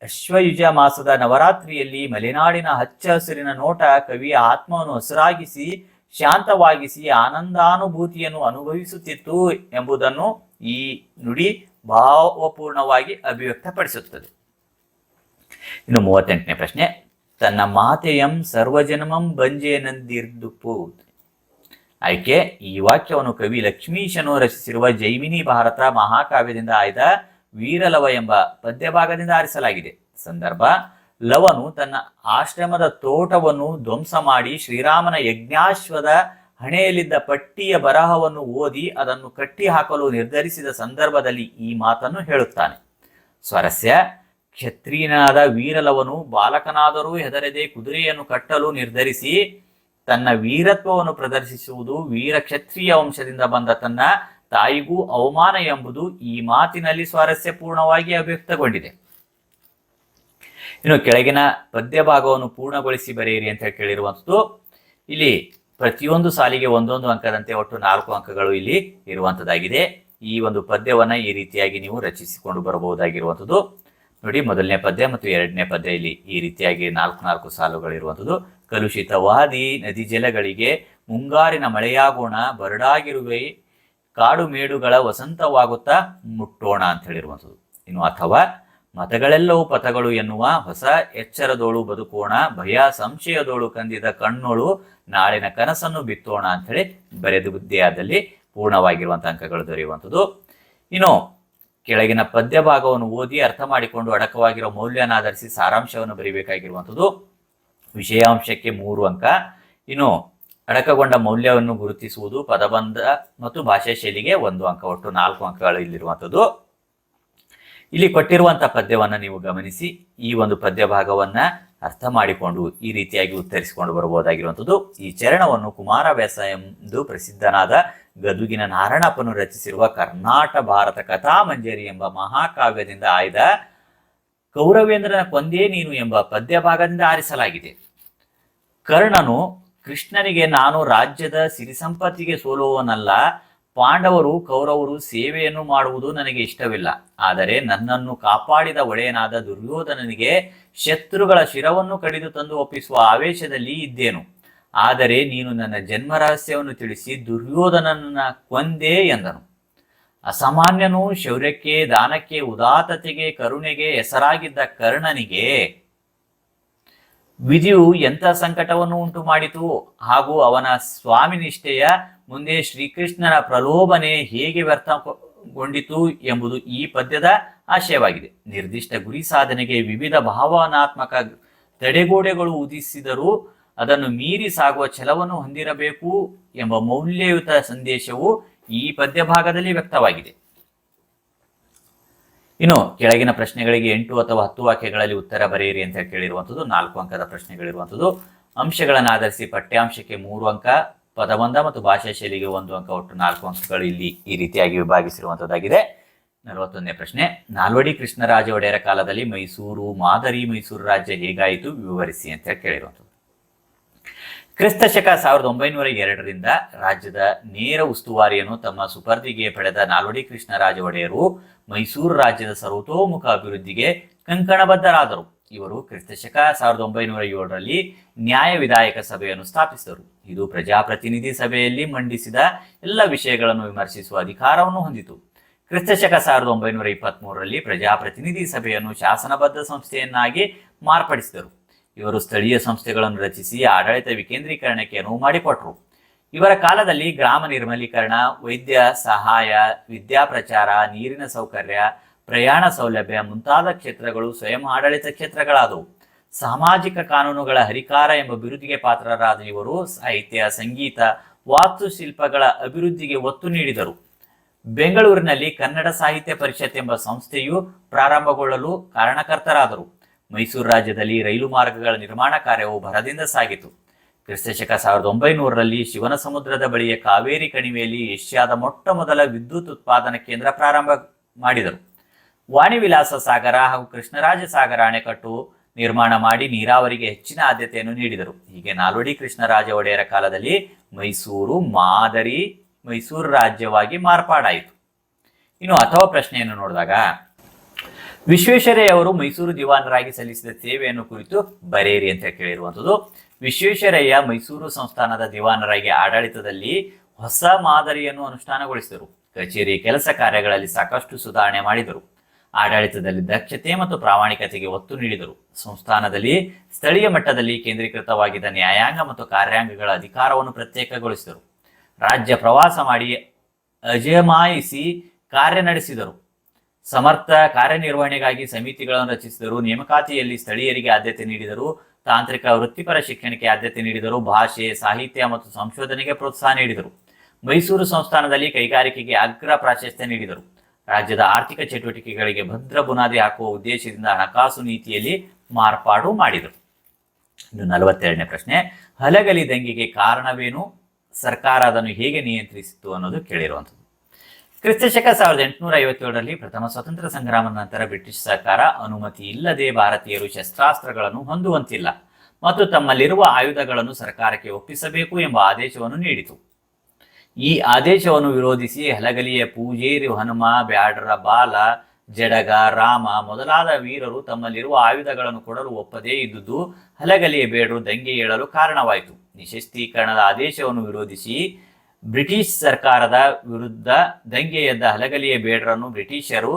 ಅಶ್ವಯುಜ ಮಾಸದ ನವರಾತ್ರಿಯಲ್ಲಿ ಮಲೆನಾಡಿನ ಹಚ್ಚ ಹಸಿರಿನ ನೋಟ ಕವಿಯ ಆತ್ಮವನ್ನು ಹಸಿರಾಗಿಸಿ ಶಾಂತವಾಗಿಸಿ ಆನಂದಾನುಭೂತಿಯನ್ನು ಅನುಭವಿಸುತ್ತಿತ್ತು ಎಂಬುದನ್ನು ಈ ನುಡಿ ಭಾವಪೂರ್ಣವಾಗಿ ಅಭಿವ್ಯಕ್ತಪಡಿಸುತ್ತದೆ. ಇನ್ನು 38ನೇ ಪ್ರಶ್ನೆ ತನ್ನ ಮಾತೆಯಂ ಸರ್ವಜನ್ಮಂ ಬಂಜೇನಂದಿರ್ದುಪು. ಆಯ್ಕೆ ಈ ವಾಕ್ಯವನ್ನು ಕವಿ ಲಕ್ಷ್ಮೀಶನು ರಚಿಸಿರುವ ಜೈಮಿನಿ ಭಾರತ ಮಹಾಕಾವ್ಯದಿಂದ ಆಯ್ದ ವೀರಲವ ಎಂಬ ಪದ್ಯಭಾಗದಿಂದ ಆರಿಸಲಾಗಿದೆ. ಸಂದರ್ಭ ಲವನು ತನ್ನ ಆಶ್ರಮದ ತೋಟವನ್ನು ಧ್ವಂಸ ಮಾಡಿ ಶ್ರೀರಾಮನ ಯಜ್ಞಾಶ್ವದ ಹಣೆಯಲ್ಲಿದ್ದ ಪಟ್ಟಿಯ ಬರಹವನ್ನು ಓದಿ ಅದನ್ನು ಕಟ್ಟಿ ಹಾಕಲು ನಿರ್ಧರಿಸಿದ ಸಂದರ್ಭದಲ್ಲಿ ಈ ಮಾತನ್ನು ಹೇಳುತ್ತಾನೆ. ಸ್ವಾರಸ್ಯ ಕ್ಷತ್ರಿಯನಾದ ವೀರಲವನು ಬಾಲಕನಾದರೂ ಹೆದರದೆ ಕುದುರೆಯನ್ನು ಕಟ್ಟಲು ನಿರ್ಧರಿಸಿ ತನ್ನ ವೀರತ್ವವನ್ನು ಪ್ರದರ್ಶಿಸುವುದು ವೀರ ಕ್ಷತ್ರಿಯ ವಂಶದಿಂದ ಬಂದ ತನ್ನ ತಾಯಿಗೂ ಅವಮಾನ ಎಂಬುದು ಈ ಮಾತಿನಲ್ಲಿ ಸ್ವಾರಸ್ಯಪೂರ್ಣವಾಗಿ ಅಭಿವ್ಯಕ್ತಗೊಂಡಿದೆ. ಇನ್ನು ಕೆಳಗಿನ ಪದ್ಯ ಭಾಗವನ್ನು ಪೂರ್ಣಗೊಳಿಸಿ ಬರೆಯಿರಿ ಅಂತ ಕೇಳಿರುವಂಥದ್ದು. ಇಲ್ಲಿ ಪ್ರತಿಯೊಂದು ಸಾಲಿಗೆ ಒಂದೊಂದು ಅಂಕದಂತೆ ಒಟ್ಟು 4 ಅಂಕಗಳು ಇಲ್ಲಿ ಇರುವಂತದ್ದಾಗಿದೆ. ಈ ಒಂದು ಪದ್ಯವನ್ನ ಈ ರೀತಿಯಾಗಿ ನೀವು ರಚಿಸಿಕೊಂಡು ಬರಬಹುದಾಗಿರುವಂಥದ್ದು. ನೋಡಿ, ಮೊದಲನೇ ಪದ್ಯ ಮತ್ತು ಎರಡನೇ ಪದ್ಯ ಇಲ್ಲಿ ಈ ರೀತಿಯಾಗಿ 4 ಸಾಲುಗಳಿರುವಂಥದ್ದು. ಕಲುಷಿತವಾದಿ ನದಿ ಜಲಗಳಿಗೆ ಮುಂಗಾರಿನ ಮಳೆಯಾಗೋಣ, ಬರಡಾಗಿರುವೆ ಕಾಡು ಮೇಡುಗಳ ವಸಂತವಾಗುತ್ತಾ ಮುಟ್ಟೋಣ ಅಂತ ಹೇಳಿರುವಂಥದ್ದು. ಇನ್ನು ಅಥವಾ ಮತಗಳೆಲ್ಲವೂ ಪಥಗಳು ಎನ್ನುವ ಹೊಸ ಎಚ್ಚರದೋಳು ಬದುಕೋಣ, ಭಯ ಸಂಶಯದೋಳು ಕಂದಿದ ಕಣ್ಣೋಳು ನಾಳಿನ ಕನಸನ್ನು ಬಿತ್ತೋಣ ಅಂತ ಹೇಳಿ ಬರೆದು ಬುದ್ಧಿಯಾದಲ್ಲಿ ಪೂರ್ಣವಾಗಿರುವಂತಹ ಅಂಕಗಳು ದೊರೆಯುವಂಥದ್ದು. ಇನ್ನು ಕೆಳಗಿನ ಪದ್ಯ ಭಾಗವನ್ನು ಓದಿ ಅರ್ಥ ಮಾಡಿಕೊಂಡು ಅಡಕವಾಗಿರೋ ಮೌಲ್ಯನ ಆಧರಿಸಿ ಸಾರಾಂಶವನ್ನು ಬರೀಬೇಕಾಗಿರುವಂಥದ್ದು. ವಿಷಯಾಂಶಕ್ಕೆ 3 ಅಂಕ. ಇನ್ನು ಅಡಕಗೊಂಡ ಮೌಲ್ಯವನ್ನು ಗುರುತಿಸುವುದು, ಪದಬಂಧ ಮತ್ತು ಭಾಷಾ ಶೈಲಿಗೆ 1 ಅಂಕ. ಒಟ್ಟು 4 ಅಂಕಗಳು ಇಲ್ಲಿರುವಂಥದ್ದು. ಇಲ್ಲಿ ಕೊಟ್ಟಿರುವಂತಹ ಪದ್ಯವನ್ನ ನೀವು ಗಮನಿಸಿ ಈ ಒಂದು ಪದ್ಯ ಭಾಗವನ್ನ ಅರ್ಥ ಮಾಡಿಕೊಂಡು ಈ ರೀತಿಯಾಗಿ ಉತ್ತರಿಸಿಕೊಂಡು ಬರಬಹುದಾಗಿರುವಂಥದ್ದು. ಈ ಚರಣವನ್ನು ಕುಮಾರವ್ಯಾಸ ಎಂದು ಪ್ರಸಿದ್ಧನಾದ ಗದುಗಿನ ನಾರಣಪ್ಪನು ರಚಿಸಿರುವ ಕರ್ನಾಟ ಭಾರತ ಕಥಾಮಂಜರಿ ಎಂಬ ಮಹಾಕಾವ್ಯದಿಂದ ಆಯ್ದ ಕೌರವೇಂದ್ರನ ಕೊಂದೇ ನೀನು ಎಂಬ ಪದ್ಯ ಭಾಗದಿಂದ ಆರಿಸಲಾಗಿದೆ. ಕರ್ಣನು ಕೃಷ್ಣನಿಗೆ ನಾನು ರಾಜ್ಯದ ಸಿರಿ ಸಂಪತ್ತಿಗೆ ಸೋಲುವವನಲ್ಲ, ಪಾಂಡವರು ಕೌರವರು ಸೇವೆಯನ್ನು ಮಾಡುವುದು ನನಗೆ ಇಷ್ಟವಿಲ್ಲ, ಆದರೆ ನನ್ನನ್ನು ಕಾಪಾಡಿದ ಒಡೆಯನಾದ ದುರ್ಯೋಧನನಿಗೆ ಶತ್ರುಗಳ ಶಿರವನ್ನು ಕಡಿದು ತಂದು ಒಪ್ಪಿಸುವ ಆವೇಶದಲ್ಲಿ ಇದ್ದೇನು. ಆದರೆ ನೀನು ನನ್ನ ಜನ್ಮ ರಹಸ್ಯವನ್ನು ತಿಳಿಸಿ ದುರ್ಯೋಧನನ ಕೊಂದೇ ಎಂದನು. ಅಸಾಮಾನ್ಯನು, ಶೌರ್ಯಕ್ಕೆ, ದಾನಕ್ಕೆ, ಉದಾತ್ತತೆಗೆ, ಕರುಣೆಗೆ ಹೆಸರಾಗಿದ್ದ ಕರ್ಣನಿಗೆ ವಿಧಿಯು ಎಂಥ ಸಂಕಟವನ್ನು ಉಂಟು ಮಾಡಿತು ಹಾಗೂ ಅವನ ಸ್ವಾಮಿ ನಿಷ್ಠೆಯ ಮುಂದೆ ಶ್ರೀಕೃಷ್ಣನ ಪ್ರಲೋಭನೆ ಹೇಗೆ ವ್ಯರ್ಥಗೊಂಡಿತು ಎಂಬುದು ಈ ಪದ್ಯದ ಆಶಯವಾಗಿದೆ. ನಿರ್ದಿಷ್ಟ ಗುರಿ ಸಾಧನೆಗೆ ವಿವಿಧ ಭಾವನಾತ್ಮಕ ತಡೆಗೋಡೆಗಳು ಉದಿಸಿದರೂ ಅದನ್ನು ಮೀರಿ ಸಾಗುವ ಛಲವನ್ನು ಹೊಂದಿರಬೇಕು ಎಂಬ ಮೌಲ್ಯಯುತ ಸಂದೇಶವು ಈ ಪದ್ಯ ಭಾಗದಲ್ಲಿ ವ್ಯಕ್ತವಾಗಿದೆ. ಇನ್ನು ಕೆಳಗಿನ ಪ್ರಶ್ನೆಗಳಿಗೆ 8 ಅಥವಾ 10 ವಾಕ್ಯಗಳಲ್ಲಿ ಉತ್ತರ ಬರೆಯಿರಿ ಅಂತ ಕೇಳಿರುವಂಥದ್ದು. 4 ಅಂಕದ ಪ್ರಶ್ನೆಗಳಿರುವಂಥದ್ದು. ಅಂಶಗಳನ್ನು ಆಧರಿಸಿ ಪಠ್ಯಾಂಶಕ್ಕೆ 3 ಅಂಕ, ಪದಬಂಧ ಮತ್ತು ಭಾಷಾ ಶೈಲಿಗೆ 1 ಅಂಕ, ಒಟ್ಟು 4 ಅಂಕಗಳು ಇಲ್ಲಿ ಈ ರೀತಿಯಾಗಿ ವಿಭಾಗಿಸಿರುವಂಥದ್ದಾಗಿದೆ. 41ನೇ ಪ್ರಶ್ನೆ, ನಾಲ್ವಡಿ ಕೃಷ್ಣರಾಜ ಒಡೆಯರ ಕಾಲದಲ್ಲಿ ಮಾದರಿ ಮೈಸೂರು ರಾಜ್ಯ ಹೇಗಾಯಿತು ವಿವರಿಸಿ ಅಂತ ಕೇಳಿರುವಂಥದ್ದು. ಕ್ರಿಸ್ತಶಕ 1902ರಿಂದ ರಾಜ್ಯದ ನೇರ ಉಸ್ತುವಾರಿಯನ್ನು ತಮ್ಮ ಸುಪರ್ದಿಗೆ ಪಡೆದ ನಾಲ್ವಡಿ ಕೃಷ್ಣರಾಜ ಒಡೆಯರು ಮೈಸೂರು ರಾಜ್ಯದ ಸರ್ವತೋಮುಖ ಅಭಿವೃದ್ಧಿಗೆ ಕಂಕಣಬದ್ಧರಾದರು. ಇವರು ಕ್ರಿಸ್ತಶಕ 1907ರಲ್ಲಿ ನ್ಯಾಯ ವಿಧಾಯಕ ಸಭೆಯನ್ನು ಸ್ಥಾಪಿಸಿದರು. ಇದು ಪ್ರಜಾಪ್ರತಿನಿಧಿ ಸಭೆಯಲ್ಲಿ ಮಂಡಿಸಿದ ಎಲ್ಲ ವಿಷಯಗಳನ್ನು ವಿಮರ್ಶಿಸುವ ಅಧಿಕಾರವನ್ನು ಹೊಂದಿತು. ಕ್ರಿಸ್ತಶಕ 1923ರಲ್ಲಿ ಪ್ರಜಾಪ್ರತಿನಿಧಿ ಸಭೆಯನ್ನು ಶಾಸನಬದ್ಧ ಸಂಸ್ಥೆಯನ್ನಾಗಿ ಮಾರ್ಪಡಿಸಿದರು. ಇವರು ಸ್ಥಳೀಯ ಸಂಸ್ಥೆಗಳನ್ನು ರಚಿಸಿ ಆಡಳಿತ ವಿಕೇಂದ್ರೀಕರಣಕ್ಕೆ ಅನುವು ಮಾಡಿಕೊಟ್ರು. ಇವರ ಕಾಲದಲ್ಲಿ ಗ್ರಾಮ ನಿರ್ಮಲೀಕರಣ, ವೈದ್ಯ ಸಹಾಯ, ವಿದ್ಯಾಪ್ರಚಾರ, ನೀರಿನ ಸೌಕರ್ಯ, ಪ್ರಯಾಣ ಸೌಲಭ್ಯ ಮುಂತಾದ ಕ್ಷೇತ್ರಗಳು ಸ್ವಯಂ ಆಡಳಿತ ಕ್ಷೇತ್ರಗಳಾದವು. ಸಾಮಾಜಿಕ ಕಾನೂನುಗಳ ಹರಿಕಾರ ಎಂಬ ಬಿರುದಿಗೆ ಪಾತ್ರರಾದ ಇವರು ಸಾಹಿತ್ಯ, ಸಂಗೀತ, ವಾಸ್ತುಶಿಲ್ಪಗಳ ಅಭಿವೃದ್ಧಿಗೆ ಒತ್ತು ನೀಡಿದರು. ಬೆಂಗಳೂರಿನಲ್ಲಿ ಕನ್ನಡ ಸಾಹಿತ್ಯ ಪರಿಷತ್ ಎಂಬ ಸಂಸ್ಥೆಯು ಪ್ರಾರಂಭಗೊಳ್ಳಲು ಕಾರಣಕರ್ತರಾದರು. ಮೈಸೂರು ರಾಜ್ಯದಲ್ಲಿ ರೈಲು ಮಾರ್ಗಗಳ ನಿರ್ಮಾಣ ಕಾರ್ಯವು ಭರದಿಂದ ಸಾಗಿತು. ಕ್ರಿಸ್ತಶಕ 1900ರಲ್ಲಿ ಶಿವನ ಸಮುದ್ರದ ಬಳಿಯ ಕಾವೇರಿ ಕಣಿವೆಯಲ್ಲಿ ಏಷ್ಯಾದ ಮೊಟ್ಟ ಮೊದಲ ವಿದ್ಯುತ್ ಉತ್ಪಾದನಾ ಕೇಂದ್ರ ಪ್ರಾರಂಭ ಮಾಡಿದರು. ವಾಣಿವಿಲಾಸ ಸಾಗರ ಹಾಗೂ ಕೃಷ್ಣರಾಜ ಸಾಗರ ಅಣೆಕಟ್ಟು ನಿರ್ಮಾಣ ಮಾಡಿ ನೀರಾವರಿಗೆ ಹೆಚ್ಚಿನ ಆದ್ಯತೆಯನ್ನು ನೀಡಿದರು. ಹೀಗೆ ನಾಲ್ವಡಿ ಕೃಷ್ಣರಾಜ ಒಡೆಯರ ಕಾಲದಲ್ಲಿ ಮೈಸೂರು ಮಾದರಿ ಮೈಸೂರು ರಾಜ್ಯವಾಗಿ ಮಾರ್ಪಾಡಾಯಿತು. ಇನ್ನು ಅಥವಾ ಪ್ರಶ್ನೆಯನ್ನು ನೋಡಿದಾಗ, ವಿಶ್ವೇಶ್ವರಯ್ಯ ಅವರು ಮೈಸೂರು ದಿವಾನರಾಗಿ ಸಲ್ಲಿಸಿದ ಸೇವೆಯನ್ನು ಕುರಿತು ಬರೆಯಿರಿ ಅಂತ ಕೇಳಿರುವಂಥದ್ದು. ವಿಶ್ವೇಶ್ವರಯ್ಯ ಮೈಸೂರು ಸಂಸ್ಥಾನದ ದಿವಾನರಾಗಿ ಆಡಳಿತದಲ್ಲಿ ಹೊಸ ಮಾದರಿಯನ್ನು ಅನುಷ್ಠಾನಗೊಳಿಸಿದರು. ಕಚೇರಿ ಕೆಲಸ ಕಾರ್ಯಗಳಲ್ಲಿ ಸಾಕಷ್ಟು ಸುಧಾರಣೆ ಮಾಡಿದರು. ಆಡಳಿತದಲ್ಲಿ ದಕ್ಷತೆ ಮತ್ತು ಪ್ರಾಮಾಣಿಕತೆಗೆ ಒತ್ತು ನೀಡಿದರು. ಸಂಸ್ಥಾನದಲ್ಲಿ ಸ್ಥಳೀಯ ಮಟ್ಟದಲ್ಲಿ ಕೇಂದ್ರೀಕೃತವಾಗಿದ್ದ ನ್ಯಾಯಾಂಗ ಮತ್ತು ಕಾರ್ಯಾಂಗಗಳ ಅಧಿಕಾರವನ್ನು ಪ್ರತ್ಯೇಕಗೊಳಿಸಿದರು. ರಾಜ್ಯ ಪ್ರವಾಸ ಮಾಡಿ ಅಜಮಾಯಿಸಿ ಕಾರ್ಯ ನಡೆಸಿದರು. ಸಮರ್ಥ ಕಾರ್ಯನಿರ್ವಹಣೆಗಾಗಿ ಸಮಿತಿಗಳನ್ನು ರಚಿಸಿದರು. ನೇಮಕಾತಿಯಲ್ಲಿ ಸ್ಥಳೀಯರಿಗೆ ಆದ್ಯತೆ ನೀಡಿದರು. ತಾಂತ್ರಿಕ ವೃತ್ತಿಪರ ಶಿಕ್ಷಣಕ್ಕೆ ಆದ್ಯತೆ ನೀಡಿದರು. ಭಾಷೆ, ಸಾಹಿತ್ಯ ಮತ್ತು ಸಂಶೋಧನೆಗೆ ಪ್ರೋತ್ಸಾಹ ನೀಡಿದರು. ಮೈಸೂರು ಸಂಸ್ಥಾನದಲ್ಲಿ ಕೈಗಾರಿಕೆಗೆ ಅಗ್ರ ಪ್ರಾಶಸ್ತ್ಯ ನೀಡಿದರು. ರಾಜ್ಯದ ಆರ್ಥಿಕ ಚಟುವಟಿಕೆಗಳಿಗೆ ಭದ್ರ ಬುನಾದಿ ಹಾಕುವ ಉದ್ದೇಶದಿಂದ ಹಣಕಾಸು ನೀತಿಯಲ್ಲಿ ಮಾರ್ಪಾಡು ಮಾಡಿದರು. ಇನ್ನು 42ನೇ ಪ್ರಶ್ನೆ, ಹಲಗಲಿ ದಂಗೆಗೆ ಕಾರಣವೇನು, ಸರ್ಕಾರ ಅದನ್ನು ಹೇಗೆ ನಿಯಂತ್ರಿಸಿತು ಅನ್ನೋದು ಕೇಳಿರುವಂಥದ್ದು. ಕ್ರಿಸ್ತಶಕ 1857ರಲ್ಲಿ ಪ್ರಥಮ ಸ್ವತಂತ್ರ ಸಂಗ್ರಾಮದ ನಂತರ ಬ್ರಿಟಿಷ್ ಸರ್ಕಾರ ಅನುಮತಿ ಇಲ್ಲದೆ ಭಾರತೀಯರು ಶಸ್ತ್ರಾಸ್ತ್ರಗಳನ್ನು ಹೊಂದುವಂತಿಲ್ಲ ಮತ್ತು ತಮ್ಮಲ್ಲಿರುವ ಆಯುಧಗಳನ್ನು ಸರ್ಕಾರಕ್ಕೆ ಒಪ್ಪಿಸಬೇಕು ಎಂಬ ಆದೇಶವನ್ನು ನೀಡಿತು. ಈ ಆದೇಶವನ್ನು ವಿರೋಧಿಸಿ ಹಲಗಲಿಯ ಪೂಜೇರಿ ಹನುಮ, ಬ್ಯಾಡರ ಬಾಲ, ಜಡಗ, ರಾಮ ಮೊದಲಾದ ವೀರರು ತಮ್ಮಲ್ಲಿರುವ ಆಯುಧಗಳನ್ನು ಕೊಡಲು ಒಪ್ಪದೇ ಇದ್ದುದು ಹಲಗಲಿಯ ಬೇಡರು ದಂಗೆ ಏಳಲು ಕಾರಣವಾಯಿತು. ನಿಶಸ್ತ್ರೀಕರಣದ ಆದೇಶವನ್ನು ವಿರೋಧಿಸಿ ಬ್ರಿಟಿಷ್ ಸರ್ಕಾರದ ವಿರುದ್ಧ ದಂಗೆ ಎದ್ದ ಹಲಗಲಿಯ ಬೇಡರನ್ನು ಬ್ರಿಟಿಷರು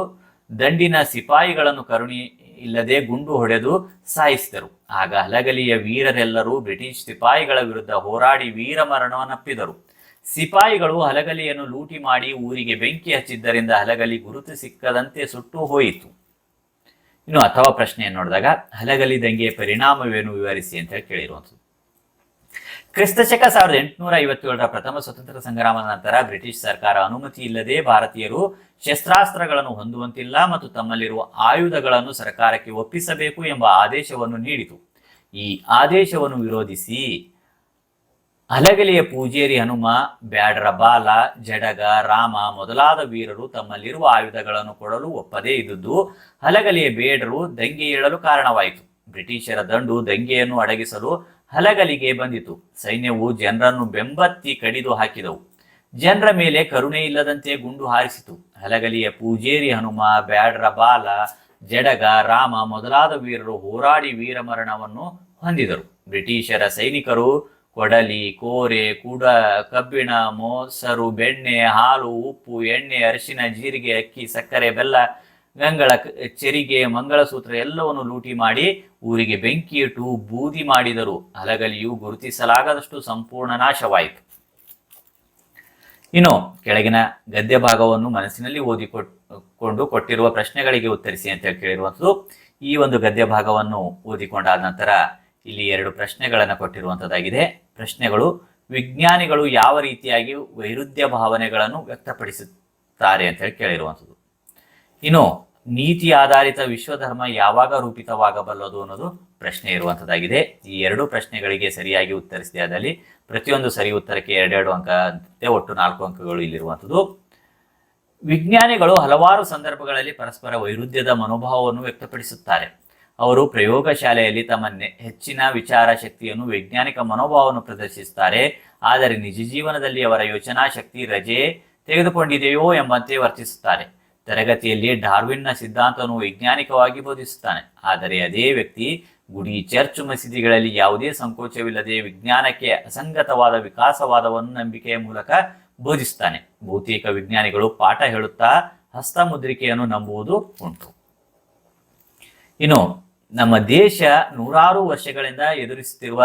ದಂಡಿನ ಸಿಪಾಯಿಗಳನ್ನು ಕರುಣೆ ಇಲ್ಲದೆ ಗುಂಡು ಹೊಡೆದು ಸಾಯಿಸಿದರು. ಆಗ ಹಲಗಲಿಯ ವೀರರೆಲ್ಲರೂ ಬ್ರಿಟಿಷ್ ಸಿಪಾಯಿಗಳ ವಿರುದ್ಧ ಹೋರಾಡಿ ವೀರಮರಣವನ್ನಪ್ಪಿದರು. ಸಿಪಾಯಿಗಳು ಹಲಗಲಿಯನ್ನು ಲೂಟಿ ಮಾಡಿ ಊರಿಗೆ ಬೆಂಕಿ ಹಚ್ಚಿದ್ದರಿಂದ ಹಲಗಲಿ ಗುರುತು ಸಿಕ್ಕದಂತೆ ಸುಟ್ಟು ಹೋಯಿತು. ಇನ್ನು ಅಥವಾ ಪ್ರಶ್ನೆಯನ್ನು ನೋಡಿದಾಗ ಹಲಗಲಿ ದಂಗೆಯ ಪರಿಣಾಮವೇನು ವಿವರಿಸಿ ಅಂತ ಹೇಳಿ ಕೇಳಿರುವಂಥದ್ದು. ಕ್ರಿಸ್ತಶಕ 1857ರ ಪ್ರಥಮ ಸ್ವತಂತ್ರ ಸಂಗ್ರಾಮದ ನಂತರ ಬ್ರಿಟಿಷ್ ಸರ್ಕಾರ ಅನುಮತಿ ಇಲ್ಲದೆ ಭಾರತೀಯರು ಶಸ್ತ್ರಾಸ್ತ್ರಗಳನ್ನು ಹೊಂದುವಂತಿಲ್ಲ ಮತ್ತು ತಮ್ಮಲ್ಲಿರುವ ಆಯುಧಗಳನ್ನು ಸರ್ಕಾರಕ್ಕೆ ಒಪ್ಪಿಸಬೇಕು ಎಂಬ ಆದೇಶವನ್ನು ನೀಡಿತು. ಈ ಆದೇಶವನ್ನು ವಿರೋಧಿಸಿ ಹಲಗಲಿಯ ಪೂಜೇರಿ ಹನುಮ, ಬ್ಯಾಡರ ಬಾಲ, ಜಡಗ, ರಾಮ ಮೊದಲಾದ ವೀರರು ತಮ್ಮಲ್ಲಿರುವ ಆಯುಧಗಳನ್ನು ಕೊಡಲು ಒಪ್ಪದೇ ಇದ್ದುದು ಹಲಗಲಿಯ ಬೇಡರು ದಂಗೆ ಏಳಲು ಕಾರಣವಾಯಿತು. ಬ್ರಿಟಿಷರ ದಂಡು ದಂಗೆಯನ್ನು ಅಡಗಿಸಲು ಹಲಗಲಿಗೆ ಬಂದಿತು. ಸೈನ್ಯವು ಜನರನ್ನು ಬೆಂಬತ್ತಿ ಕಡಿದು ಹಾಕಿದವು. ಜನರ ಮೇಲೆ ಕರುಣೆ ಇಲ್ಲದಂತೆ ಗುಂಡು ಹಾರಿಸಿತು. ಹಲಗಲಿಯ ಪೂಜೇರಿ ಹನುಮ, ಬ್ಯಾಡರ ಬಾಲ, ಜಡಗ, ರಾಮ ಮೊದಲಾದ ವೀರರು ಹೋರಾಡಿ ವೀರಮರಣವನ್ನು ಹೊಂದಿದರು. ಬ್ರಿಟಿಷರ ಸೈನಿಕರು ಕೊಡಲಿ, ಕೋರೆ, ಕುಡ, ಕಬ್ಬಿಣ, ಮೊಸರು, ಬೆಣ್ಣೆ, ಹಾಲು, ಉಪ್ಪು, ಎಣ್ಣೆ, ಅರಿಶಿನ, ಜೀರಿಗೆ, ಅಕ್ಕಿ, ಸಕ್ಕರೆ, ಬೆಲ್ಲ, ಗಂಗಳ ಚೆರಿಗೆ, ಮಂಗಳಸೂತ್ರ ಎಲ್ಲವನ್ನು ಲೂಟಿ ಮಾಡಿ ಊರಿಗೆ ಬೆಂಕಿ ಇಟ್ಟು ಬೂದಿ ಮಾಡಿದರು. ಹಲಗಲಿಯು ಗುರುತಿಸಲಾಗದಷ್ಟು ಸಂಪೂರ್ಣ ನಾಶವಾಯಿತು. ಇನ್ನು ಕೆಳಗಿನ ಗದ್ಯ ಭಾಗವನ್ನು ಮನಸ್ಸಿನಲ್ಲಿ ಓದಿಕೊಂಡು ಕೊಟ್ಟಿರುವ ಪ್ರಶ್ನೆಗಳಿಗೆ ಉತ್ತರಿಸಿ ಅಂತ ಹೇಳಿ ಕೇಳಿರುವಂಥದ್ದು. ಈ ಒಂದು ಗದ್ಯ ಭಾಗವನ್ನು ಓದಿಕೊಂಡಾದ ನಂತರ ಇಲ್ಲಿ 2 ಪ್ರಶ್ನೆಗಳನ್ನು ಕೊಟ್ಟಿರುವಂಥದ್ದಾಗಿದೆ. ಪ್ರಶ್ನೆಗಳು: ವಿಜ್ಞಾನಿಗಳು ಯಾವ ರೀತಿಯಾಗಿ ವೈರುಧ್ಯ ಭಾವನೆಗಳನ್ನು ವ್ಯಕ್ತಪಡಿಸುತ್ತಾರೆ ಅಂತ ಹೇಳಿ ಕೇಳಿರುವಂಥದ್ದು. ಇನ್ನು ನೀತಿ ಆಧಾರಿತ ವಿಶ್ವಧರ್ಮ ಯಾವಾಗ ರೂಪಿತವಾಗಬಲ್ಲದು ಅನ್ನೋದು ಪ್ರಶ್ನೆ ಇರುವಂಥದ್ದಾಗಿದೆ. ಈ 2 ಪ್ರಶ್ನೆಗಳಿಗೆ ಸರಿಯಾಗಿ ಉತ್ತರಿಸಿದೆ ಆದಲ್ಲಿ ಪ್ರತಿಯೊಂದು ಸರಿ ಉತ್ತರಕ್ಕೆ 2 ಅಂಕ ಅಂತೆ ಒಟ್ಟು 4 ಅಂಕಗಳು ಇಲ್ಲಿರುವಂಥದ್ದು. ವಿಜ್ಞಾನಿಗಳು ಹಲವಾರು ಸಂದರ್ಭಗಳಲ್ಲಿ ಪರಸ್ಪರ ವೈರುಧ್ಯದ ಮನೋಭಾವವನ್ನು ವ್ಯಕ್ತಪಡಿಸುತ್ತಾರೆ. ಅವರು ಪ್ರಯೋಗಶಾಲೆಯಲ್ಲಿ ತಮ್ಮ ಹೆಚ್ಚಿನ ವಿಚಾರ ಶಕ್ತಿಯನ್ನು ವೈಜ್ಞಾನಿಕ ಮನೋಭಾವವನ್ನು ಪ್ರದರ್ಶಿಸುತ್ತಾರೆ. ಆದರೆ ನಿಜ ಜೀವನದಲ್ಲಿ ಅವರ ಯೋಚನಾ ಶಕ್ತಿ ರಜೆ ತೆಗೆದುಕೊಂಡಿದೆಯೋ ಎಂಬಂತೆ ವರ್ತಿಸುತ್ತಾರೆ. ತರಗತಿಯಲ್ಲಿ ಡಾರ್ವಿನ್ನ ಸಿದ್ಧಾಂತವನ್ನು ವೈಜ್ಞಾನಿಕವಾಗಿ ಬೋಧಿಸುತ್ತಾನೆ. ಆದರೆ ಅದೇ ವ್ಯಕ್ತಿ ಗುಡಿ, ಚರ್ಚ್, ಮಸೀದಿಗಳಲ್ಲಿ ಯಾವುದೇ ಸಂಕೋಚವಿಲ್ಲದೆ ವಿಜ್ಞಾನಕ್ಕೆ ಅಸಂಗತವಾದ ವಿಕಾಸವಾದವನ್ನು ನಂಬಿಕೆಯ ಮೂಲಕ ಬೋಧಿಸುತ್ತಾನೆ. ಬಹುತೇಕ ವಿಜ್ಞಾನಿಗಳು ಪಾಠ ಹೇಳುತ್ತಾ ಹಸ್ತಮುದ್ರಿಕೆಯನ್ನು ನಂಬುವುದು ಉಂಟು. ಇನ್ನು ನಮ್ಮ ದೇಶ ನೂರಾರು ವರ್ಷಗಳಿಂದ ಎದುರಿಸುತ್ತಿರುವ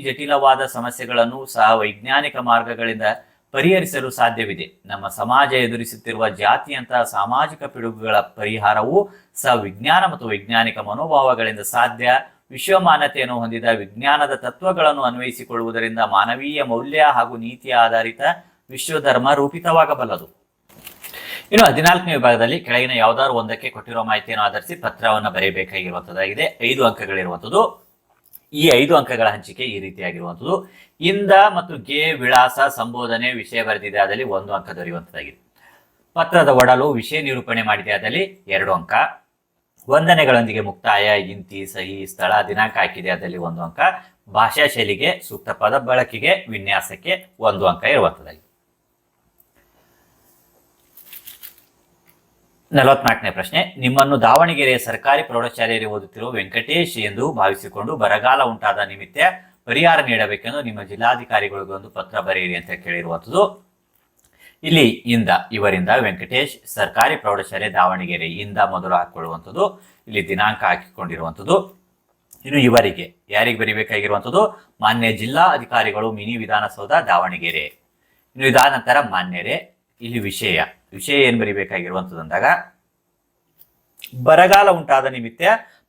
ಜಟಿಲವಾದ ಸಮಸ್ಯೆಗಳನ್ನು ಸಹ ವೈಜ್ಞಾನಿಕ ಮಾರ್ಗಗಳಿಂದ ಪರಿಹರಿಸಲು ಸಾಧ್ಯವಿದೆ. ನಮ್ಮ ಸಮಾಜ ಎದುರಿಸುತ್ತಿರುವ ಜಾತಿಯಂತಹ ಸಾಮಾಜಿಕ ಪಿಡುಗುಗಳ ಪರಿಹಾರವು ಸಹ ವಿಜ್ಞಾನ ಮತ್ತು ವೈಜ್ಞಾನಿಕ ಮನೋಭಾವಗಳಿಂದ ಸಾಧ್ಯ. ವಿಶ್ವಮಾನ್ಯತೆಯನ್ನು ಹೊಂದಿದ ವಿಜ್ಞಾನದ ತತ್ವಗಳನ್ನು ಅನ್ವಯಿಸಿಕೊಳ್ಳುವುದರಿಂದ ಮಾನವೀಯ ಮೌಲ್ಯ ಹಾಗೂ ನೀತಿ ಆಧಾರಿತ ವಿಶ್ವಧರ್ಮ ರೂಪಿತವಾಗಬಲ್ಲದು. ಇನ್ನು 14ನೇ ವಿಭಾಗದಲ್ಲಿ ಕೆಳಗಿನ ಯಾವುದಾದ್ರು ಒಂದಕ್ಕೆ ಕೊಟ್ಟಿರುವ ಮಾಹಿತಿಯನ್ನು ಆಧರಿಸಿ ಪತ್ರವನ್ನು ಬರೆಯಬೇಕಾಗಿರುವಂಥದ್ದಾಗಿದೆ. 5 ಅಂಕಗಳಿರುವಂಥದ್ದು. ಈ 5 ಅಂಕಗಳ ಹಂಚಿಕೆ ಈ ರೀತಿಯಾಗಿರುವಂಥದ್ದು. ಇಂದ ಮತ್ತು ಗೆ ವಿಳಾಸ ಸಂಬೋಧನೆ ವಿಷಯ ಬರೆದಿದೆ ಆದಲ್ಲಿ 1 ಅಂಕ ದೊರೆಯುವಂಥದ್ದಾಗಿದೆ. ಪತ್ರದ ಒಡಲು ವಿಷಯ ನಿರೂಪಣೆ ಮಾಡಿದೆ ಆದಲ್ಲಿ 2 ಅಂಕ. ವಂದನೆಗಳೊಂದಿಗೆ ಮುಕ್ತಾಯ, ಇಂತಿ, ಸಹಿ, ಸ್ಥಳ, ದಿನಾಂಕ ಹಾಕಿದೆ ಆದಲ್ಲಿ 1 ಅಂಕ. ಭಾಷಾ ಶೈಲಿಗೆ, ಸೂಕ್ತ ಪದ ಬಳಕೆಗೆ, ವಿನ್ಯಾಸಕ್ಕೆ 1 ಅಂಕ ಇರುವಂಥದ್ದಾಗಿದೆ. 44ನೇ ಪ್ರಶ್ನೆ: ನಿಮ್ಮನ್ನು ದಾವಣಗೆರೆಯ ಸರ್ಕಾರಿ ಪ್ರೌಢಶಾಲೆಯಲ್ಲಿ ಓದುತ್ತಿರುವ ವೆಂಕಟೇಶ್ ಎಂದು ಭಾವಿಸಿಕೊಂಡು ಬರಗಾಲ ಉಂಟಾದ ನಿಮಿತ್ತ ಪರಿಹಾರ ನೀಡಬೇಕೆಂದು ನಿಮ್ಮ ಜಿಲ್ಲಾಧಿಕಾರಿಗಳಿಗೆ ಒಂದು ಪತ್ರ ಬರೆಯಿರಿ ಅಂತ ಕೇಳಿರುವಂಥದ್ದು. ಇಲ್ಲಿ ಇಂದ ಇವರಿಂದ ವೆಂಕಟೇಶ್, ಸರ್ಕಾರಿ ಪ್ರೌಢಶಾಲೆ ದಾವಣಗೆರೆ, ಇಂದ ಮೊದಲು ಹಾಕಿಕೊಳ್ಳುವಂಥದ್ದು. ಇಲ್ಲಿ ದಿನಾಂಕ ಹಾಕಿಕೊಂಡಿರುವಂಥದ್ದು. ಇನ್ನು ಇವರಿಗೆ ಯಾರಿಗೆ ಬರೀಬೇಕಾಗಿರುವಂಥದ್ದು? ಮಾನ್ಯ ಜಿಲ್ಲಾ ಅಧಿಕಾರಿಗಳು, ಮಿನಿ ವಿಧಾನಸೌಧ, ದಾವಣಗೆರೆ. ಇನ್ನು ಇದಾದ ನಂತರ ಮಾನ್ಯರೇ. ಇಲ್ಲಿ ವಿಷಯ ಏನು ಬರೀಬೇಕಾಗಿರುವಂಥದ್ದು ಅಂದಾಗ ಬರಗಾಲ ಉಂಟಾದ ನಿಮಿತ್ತ